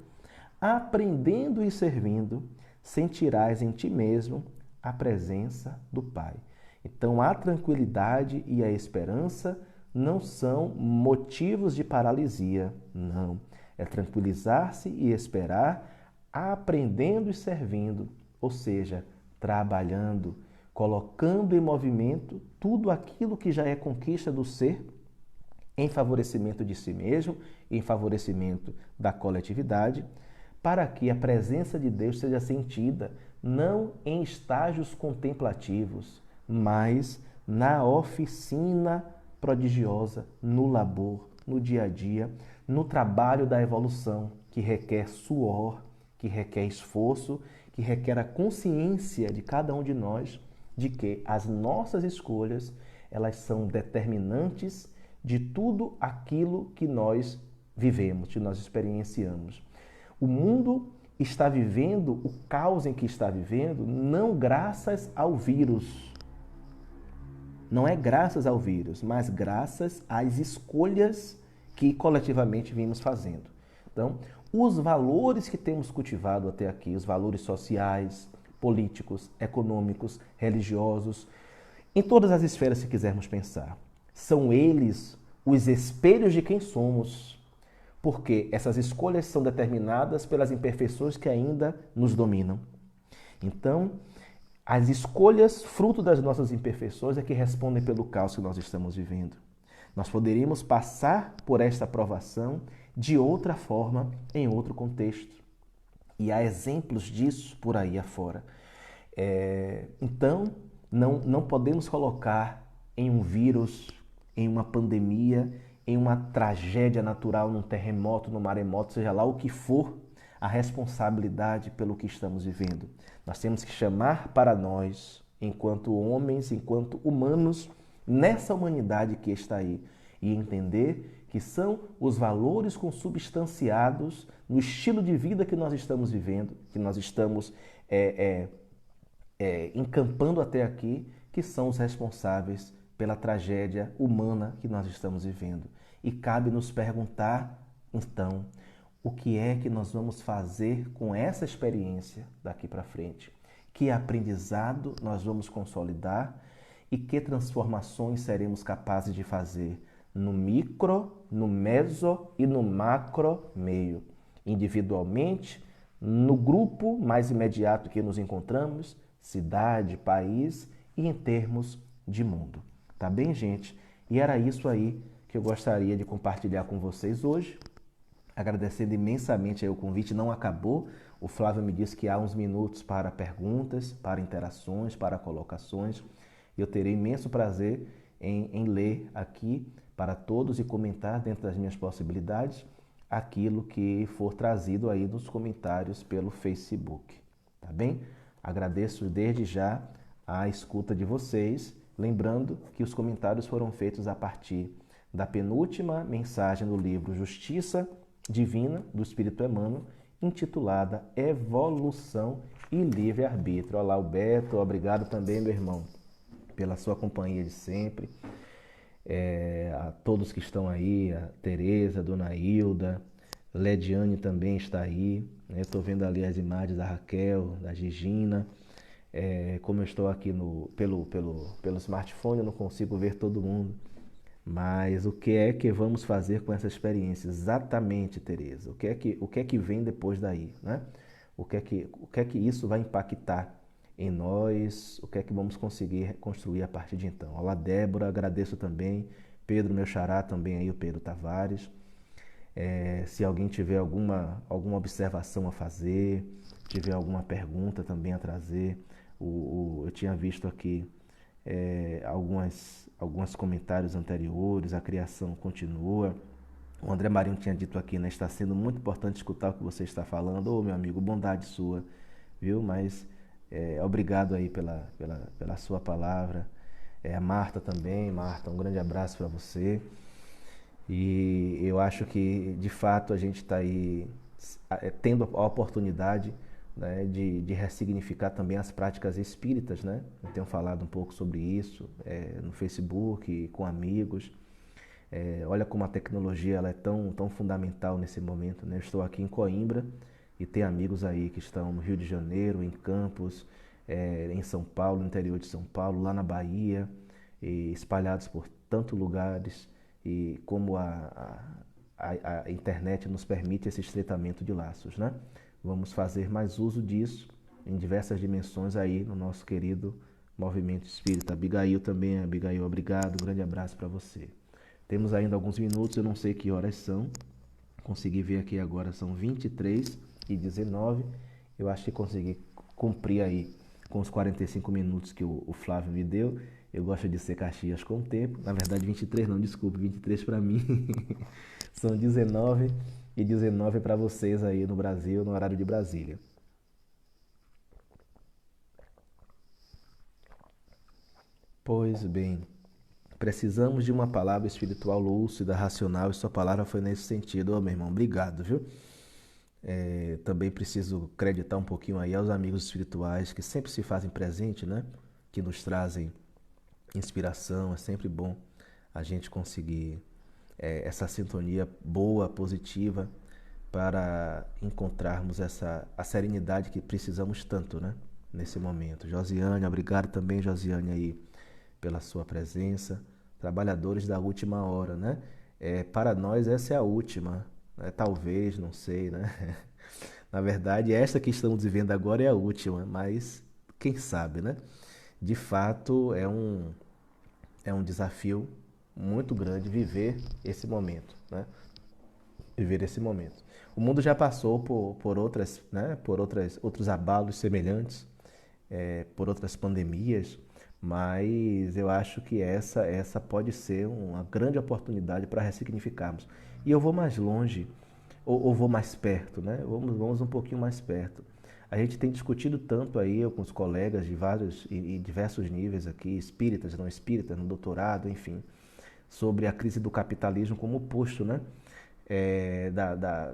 aprendendo e servindo, sentirás em ti mesmo a presença do Pai. Então, a tranquilidade e a esperança não são motivos de paralisia, não. É tranquilizar-se e esperar, aprendendo e servindo, ou seja, trabalhando, colocando em movimento tudo aquilo que já é conquista do ser em favorecimento de si mesmo, em favorecimento da coletividade, para que a presença de Deus seja sentida não em estágios contemplativos, mas na oficina prodigiosa, no labor, no dia a dia, no trabalho da evolução, que requer suor, que requer esforço, que requer a consciência de cada um de nós de que as nossas escolhas, elas são determinantes de tudo aquilo que nós vivemos, que nós experienciamos. O mundo está vivendo o caos em que está vivendo não graças ao vírus. Não é graças ao vírus, mas graças às escolhas que coletivamente vimos fazendo. Então, os valores que temos cultivado até aqui, os valores sociais, políticos, econômicos, religiosos, em todas as esferas que quisermos pensar, são eles os espelhos de quem somos, porque essas escolhas são determinadas pelas imperfeições que ainda nos dominam. Então, As escolhas, fruto das nossas imperfeições, é que respondem pelo caos que nós estamos vivendo. Nós poderíamos passar por esta provação de outra forma, em outro contexto. E há exemplos disso por aí afora. Então, não podemos colocar em um vírus, em uma pandemia, em uma tragédia natural, num terremoto, num maremoto, seja lá o que for, a responsabilidade pelo que estamos vivendo. Nós temos que chamar para nós, enquanto homens, enquanto humanos, nessa humanidade que está aí, e entender que são os valores consubstanciados no estilo de vida que nós estamos vivendo, que nós estamos encampando até aqui, que são os responsáveis pela tragédia humana que nós estamos vivendo. E cabe nos perguntar, então, o que é que nós vamos fazer com essa experiência daqui para frente? Que aprendizado nós vamos consolidar e que transformações seremos capazes de fazer no micro, no meso e no macro meio, individualmente, no grupo mais imediato que nos encontramos, cidade, país e em termos de mundo. Tá bem, gente? E era isso aí que eu gostaria de compartilhar com vocês hoje. Agradecendo imensamente aí o convite, não acabou. O Flávio me disse que há uns minutos para perguntas, para interações, para colocações. Eu terei imenso prazer em ler aqui para todos e comentar dentro das minhas possibilidades aquilo que for trazido aí nos comentários pelo Facebook, tá bem? Agradeço desde já a escuta de vocês, lembrando que os comentários foram feitos a partir da penúltima mensagem do livro Justiça Divina do Espírito Emmanuel, intitulada Evolução e Livre-Arbítrio. Olá, o Beto, obrigado também, meu irmão, pela sua companhia de sempre. A todos que estão aí, a Tereza, a Dona Hilda, Lediane também está aí. Estou vendo ali as imagens da Raquel, da Gigina. Como eu estou aqui pelo smartphone, eu não consigo ver todo mundo. Mas o que é que vamos fazer com essa experiência? Exatamente, Tereza. O que é que vem depois daí, né? O que é que isso vai impactar em nós? O que é que vamos conseguir construir a partir de então? Olá, Débora, agradeço também. Pedro, meu xará, também aí, o Pedro Tavares. Se alguém tiver alguma observação a fazer, tiver alguma pergunta também a trazer, eu tinha visto aqui alguns comentários anteriores, a criação continua. O André Marinho tinha dito aqui, né? Está sendo muito importante escutar o que você está falando. Ô, meu amigo, bondade sua, viu? Mas obrigado aí pela sua palavra. A Marta também. Marta, um grande abraço para você. E eu acho que, de fato, a gente está aí tendo a oportunidade, né, de ressignificar também as práticas espíritas, né? Eu tenho falado um pouco sobre isso no Facebook, com amigos. Olha como a tecnologia ela é tão fundamental nesse momento, né? Eu estou aqui em Coimbra e tem amigos aí que estão no Rio de Janeiro, em Campos, em São Paulo, no interior de São Paulo, lá na Bahia, e espalhados por tantos lugares. E como a internet nos permite esse estreitamento de laços, né? Vamos fazer mais uso disso em diversas dimensões aí no nosso querido movimento espírita. Abigail também, Abigail, obrigado, um grande abraço para você. Temos ainda alguns minutos, eu não sei que horas são, consegui ver aqui agora, são 23h19, eu acho que consegui cumprir aí com os 45 minutos que o Flávio me deu. Eu gosto de ser Caxias com o tempo, na verdade 23 não, desculpe, 23 para mim, são 19h19 para vocês aí no Brasil, no horário de Brasília. Pois bem, precisamos de uma palavra espiritual lúcida, racional, e sua palavra foi nesse sentido. Ô, meu irmão, obrigado, viu? Também preciso acreditar um pouquinho aí aos amigos espirituais que sempre se fazem presente, né? Que nos trazem inspiração. É sempre bom a gente conseguir essa sintonia boa, positiva, para encontrarmos a serenidade que precisamos tanto, né? Nesse momento. Josiane, obrigado também, Josiane, aí, pela sua presença. Trabalhadores da última hora, né? Para nós essa é a última, né? Talvez, não sei, né? Na verdade, esta que estamos vivendo agora é a última, mas quem sabe, né? De fato, é um desafio muito grande viver esse momento, né? Viver esse momento. O mundo já passou por outras, né? Outros abalos semelhantes, por outras pandemias, mas eu acho que essa pode ser uma grande oportunidade para ressignificarmos. E eu vou mais longe, ou vou mais perto, né? Vamos um pouquinho mais perto. A gente tem discutido tanto aí, eu com os colegas de vários e diversos níveis aqui, espíritas, não espíritas, no doutorado, enfim, sobre a crise do capitalismo como oposto, né?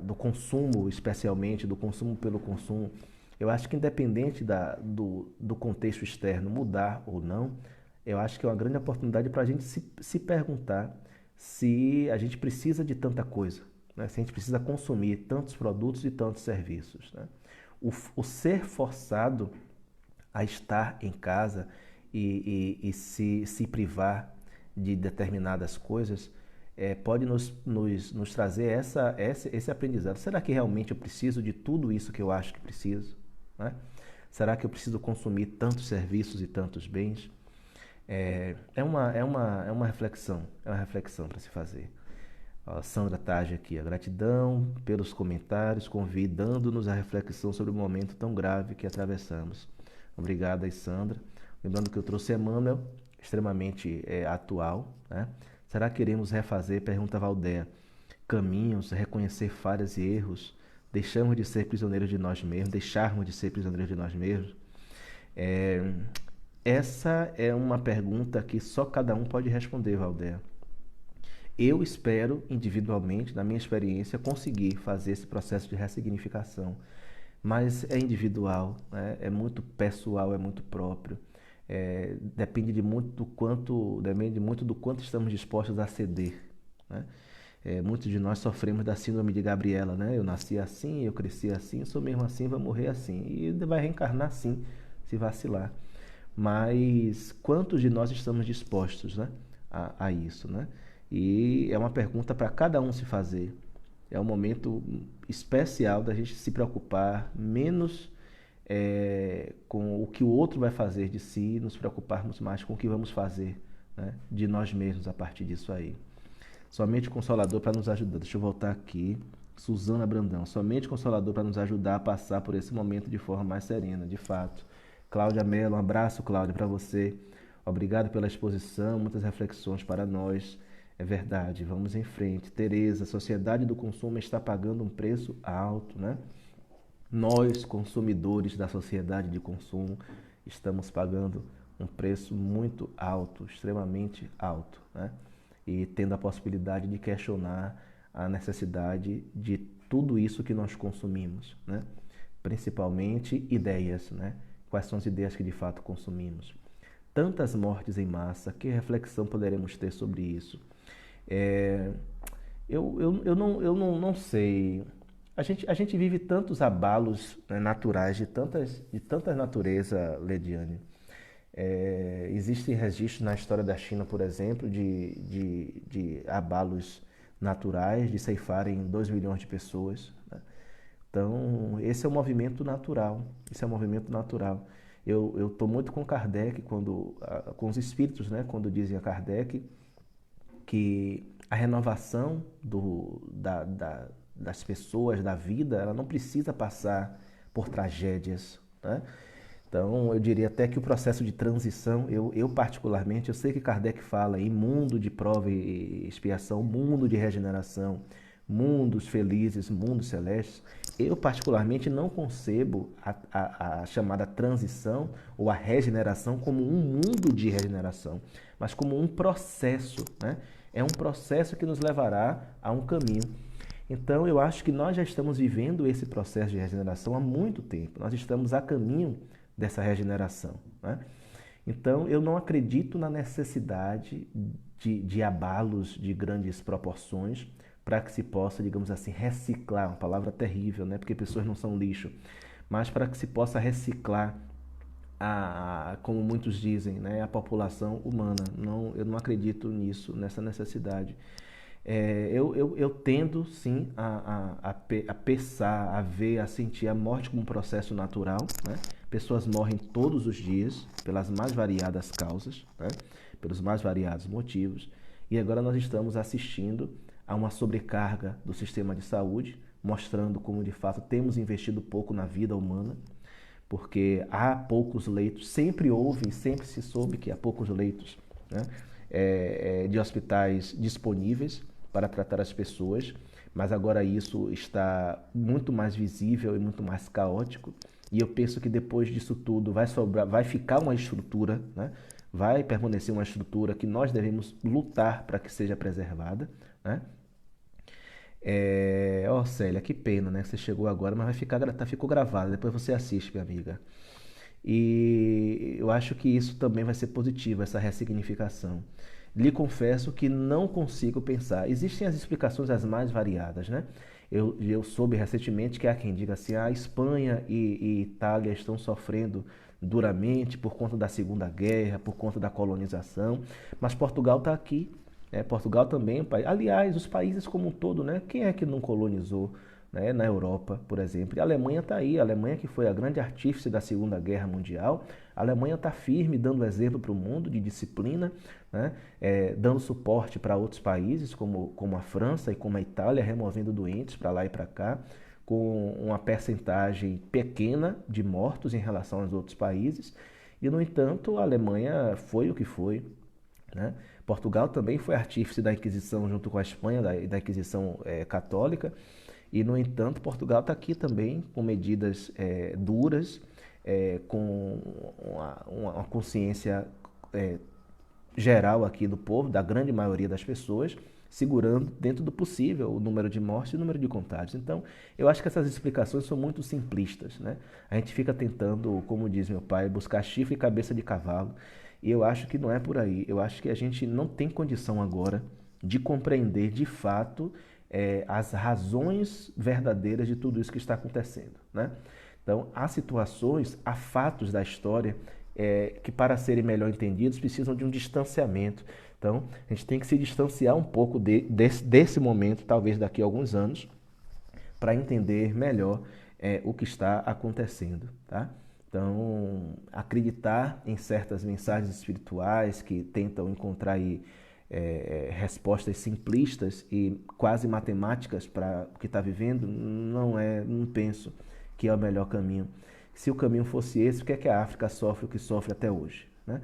Do consumo, especialmente, do consumo pelo consumo. Eu acho que independente do contexto externo mudar ou não, eu acho que é uma grande oportunidade para a gente se perguntar se a gente precisa de tanta coisa, né? Se a gente precisa consumir tantos produtos e tantos serviços, né? O ser forçado a estar em casa e se privar de determinadas coisas pode nos trazer esse aprendizado. Será que realmente eu preciso de tudo isso que eu acho que preciso? Né? Será que eu preciso consumir tantos serviços e tantos bens? É uma reflexão para se fazer. Ó, Sandra Tage aqui, a gratidão pelos comentários, convidando-nos à reflexão sobre o momento tão grave que atravessamos. Obrigado aí, Sandra. Lembrando que eu trouxe Emmanuel, extremamente atual, né? Será que iremos refazer, pergunta Valdeia, caminhos, reconhecer falhas e erros, deixarmos de ser prisioneiros de nós mesmos? É, essa é uma pergunta que só cada um pode responder, Valdeia. Eu espero, individualmente, na minha experiência, conseguir fazer esse processo de ressignificação. Mas é individual, né? É muito pessoal, é muito próprio. Depende muito do quanto estamos dispostos a ceder, né? Muitos de nós sofremos da síndrome de Gabriela, né? Eu nasci assim, eu cresci assim, sou mesmo assim, vou morrer assim. E vai reencarnar assim, se vacilar. Mas quantos de nós estamos dispostos, né, a isso, né? E é uma pergunta para cada um se fazer. É um momento especial da gente se preocupar menos com o que o outro vai fazer de si, nos preocuparmos mais com o que vamos fazer, né, de nós mesmos a partir disso aí. Somente Consolador para nos ajudar. Deixa eu voltar aqui. Suzana Brandão. Somente Consolador para nos ajudar a passar por esse momento de forma mais serena, de fato. Cláudia Mello, um abraço, Cláudia, para você. Obrigado pela exposição, muitas reflexões para nós. É verdade, vamos em frente. Tereza, a sociedade do consumo está pagando um preço alto, né? Nós, consumidores da sociedade de consumo, estamos pagando um preço muito alto, extremamente alto, né? E tendo a possibilidade de questionar a necessidade de tudo isso que nós consumimos, né? Principalmente ideias, né? Quais são as ideias que de fato consumimos? Tantas mortes em massa, que reflexão poderemos ter sobre isso? É, eu não sei. A gente vive tantos abalos, né, naturais de tanta natureza, Lediane. Existem registros na história da China, por exemplo, de abalos naturais, de ceifarem 2 milhões de pessoas, né? Então, esse é um movimento natural. Esse é um movimento natural. Eu estou muito com Kardec, com os espíritos, né, quando dizem a Kardec que a renovação das pessoas, da vida, ela não precisa passar por tragédias, né? Então, eu diria até que o processo de transição, eu particularmente, eu sei que Kardec fala em mundo de prova e expiação, mundo de regeneração, mundos felizes, mundos celestes. Eu particularmente não concebo a chamada transição ou a regeneração como um mundo de regeneração, mas como um processo, né? É um processo que nos levará a um caminho. Então, eu acho que nós já estamos vivendo esse processo de regeneração há muito tempo. Nós estamos a caminho dessa regeneração, né? Então, eu não acredito na necessidade de abalos de grandes proporções para que se possa, digamos assim, reciclar, uma palavra terrível, né? Porque pessoas não são lixo, mas para que se possa reciclar como muitos dizem, né, a população humana. Não, eu não acredito nisso, nessa necessidade. Eu tendo, sim, a pensar, a ver, a sentir a morte como um processo natural, né? Pessoas morrem todos os dias pelas mais variadas causas, né? Pelos mais variados motivos. E agora nós estamos assistindo a uma sobrecarga do sistema de saúde, mostrando como de fato temos investido pouco na vida humana, porque há poucos leitos, sempre houve e sempre se soube que há poucos leitos, né, de hospitais disponíveis para tratar as pessoas, mas agora isso está muito mais visível e muito mais caótico. E eu penso que depois disso tudo vai sobrar, vai ficar uma estrutura, né? Vai permanecer uma estrutura que nós devemos lutar para que seja preservada, né? Célia, que pena, né? Você chegou agora, mas vai ficar, ficou gravado. Depois você assiste, minha amiga. E eu acho que isso também vai ser positivo, essa ressignificação. Lhe confesso que não consigo pensar. Existem as explicações as mais variadas, né? Eu soube recentemente que há quem diga assim, a Espanha e Itália estão sofrendo duramente por conta da Segunda Guerra, por conta da colonização, mas Portugal está aqui. Portugal também é um país. Aliás, os países como um todo, né? Quem é que não colonizou, né, na Europa, por exemplo? E a Alemanha está aí. A Alemanha, que foi a grande artífice da Segunda Guerra Mundial, a Alemanha está firme, dando exemplo para o mundo de disciplina, né? Dando suporte para outros países, como a França e como a Itália, removendo doentes para lá e para cá, com uma percentagem pequena de mortos em relação aos outros países. E, no entanto, a Alemanha foi o que foi, né? Portugal também foi artífice da Inquisição junto com a Espanha, da Inquisição católica, e, no entanto, Portugal está aqui também com medidas duras, com uma consciência geral aqui do povo, da grande maioria das pessoas, segurando dentro do possível o número de mortes e o número de contágios. Então, eu acho que essas explicações são muito simplistas, né? A gente fica tentando, como diz meu pai, buscar chifre e cabeça de cavalo, e eu acho que não é por aí. Eu acho que a gente não tem condição agora de compreender de fato as razões verdadeiras de tudo isso que está acontecendo, né? Então, há situações, há fatos da história que, para serem melhor entendidos, precisam de um distanciamento. Então, a gente tem que se distanciar um pouco desse momento, talvez daqui a alguns anos, para entender melhor o que está acontecendo, tá? Então, acreditar em certas mensagens espirituais que tentam encontrar aí, respostas simplistas e quase matemáticas para o que está vivendo, não penso que é o melhor caminho. Se o caminho fosse esse, por que é que a África sofre o que sofre até hoje, né?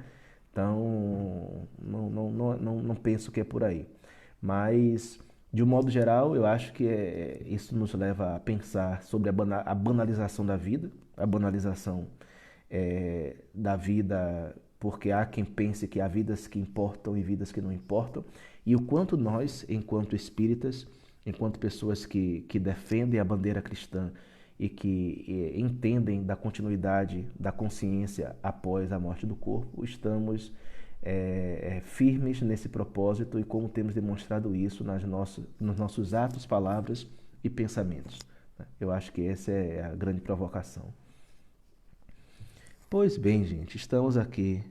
Então, não penso que é por aí. Mas, de um modo geral, eu acho que isso nos leva a pensar sobre a banalização da vida, a banalização da vida, porque há quem pense que há vidas que importam e vidas que não importam, e o quanto nós, enquanto espíritas, enquanto pessoas que defendem a bandeira cristã e que entendem da continuidade da consciência após a morte do corpo, estamos firmes nesse propósito e como temos demonstrado isso nos nossos atos, palavras e pensamentos. Eu acho que essa é a grande provocação. Pois bem, gente, estamos aqui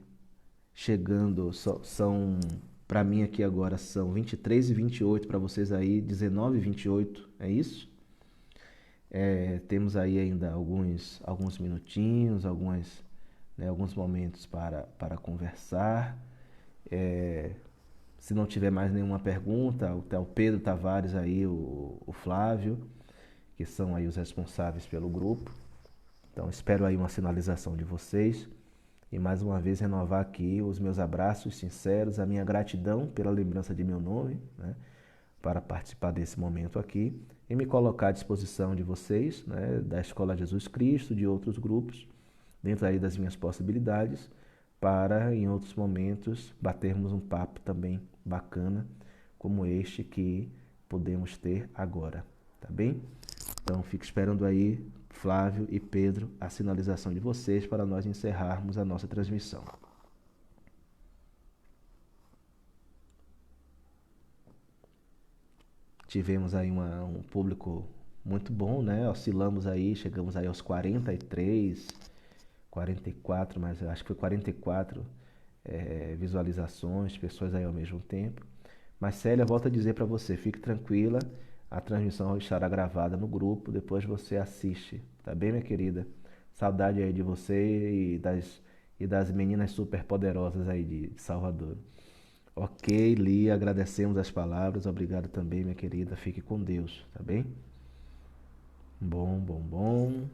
chegando, são, para mim aqui agora são 23h28, para vocês aí 19h28, é isso? Temos aí ainda alguns minutinhos, alguns momentos para conversar. Se não tiver mais nenhuma pergunta, o Pedro Tavares aí, o Flávio, que são aí os responsáveis pelo grupo. Então, espero aí uma sinalização de vocês. E mais uma vez renovar aqui os meus abraços sinceros, a minha gratidão pela lembrança de meu nome, né, para participar desse momento aqui e me colocar à disposição de vocês, né, da Escola Jesus Cristo, de outros grupos, dentro aí das minhas possibilidades, para em outros momentos batermos um papo também bacana, como este que podemos ter agora, tá bem? Então, fico esperando aí, Flávio e Pedro, a sinalização de vocês para nós encerrarmos a nossa transmissão. Tivemos aí um público muito bom, né? Oscilamos aí, chegamos aí aos 43, 44, mas acho que foi 44 visualizações, pessoas aí ao mesmo tempo. Mas Célia, volto a dizer para você, fique tranquila, a transmissão estará gravada no grupo, depois você assiste, tá bem, minha querida? Saudade aí de você e das meninas super poderosas aí de Salvador. Ok, Lia, agradecemos as palavras, obrigado também, minha querida, fique com Deus, tá bem? Bom, bom, bom.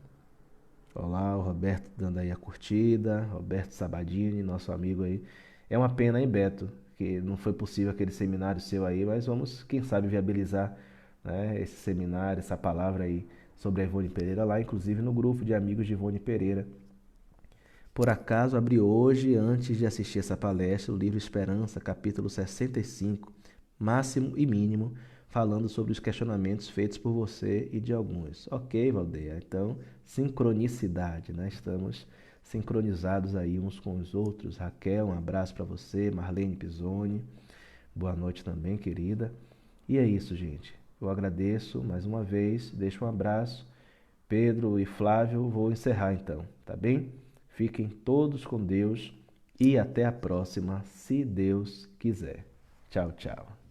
Olá, o Roberto dando aí a curtida, Roberto Sabadini, nosso amigo aí. É uma pena, hein, Beto, que não foi possível aquele seminário seu aí, mas vamos, quem sabe, viabilizar, né, esse seminário, essa palavra aí sobre a Ivone Pereira lá, inclusive no grupo de amigos de Ivone Pereira. Por acaso abri hoje, antes de assistir essa palestra, o livro Esperança, capítulo 65, máximo e mínimo, falando sobre os questionamentos feitos por você e de alguns. Ok, Valdeia, então, sincronicidade, né? Estamos sincronizados aí uns com os outros. Raquel, um abraço para você, Marlene Pisoni, boa noite também, querida. E é isso, gente. Eu agradeço mais uma vez, deixo um abraço. Pedro e Flávio, vou encerrar então, tá bem? Fiquem todos com Deus e até a próxima, se Deus quiser. Tchau, tchau.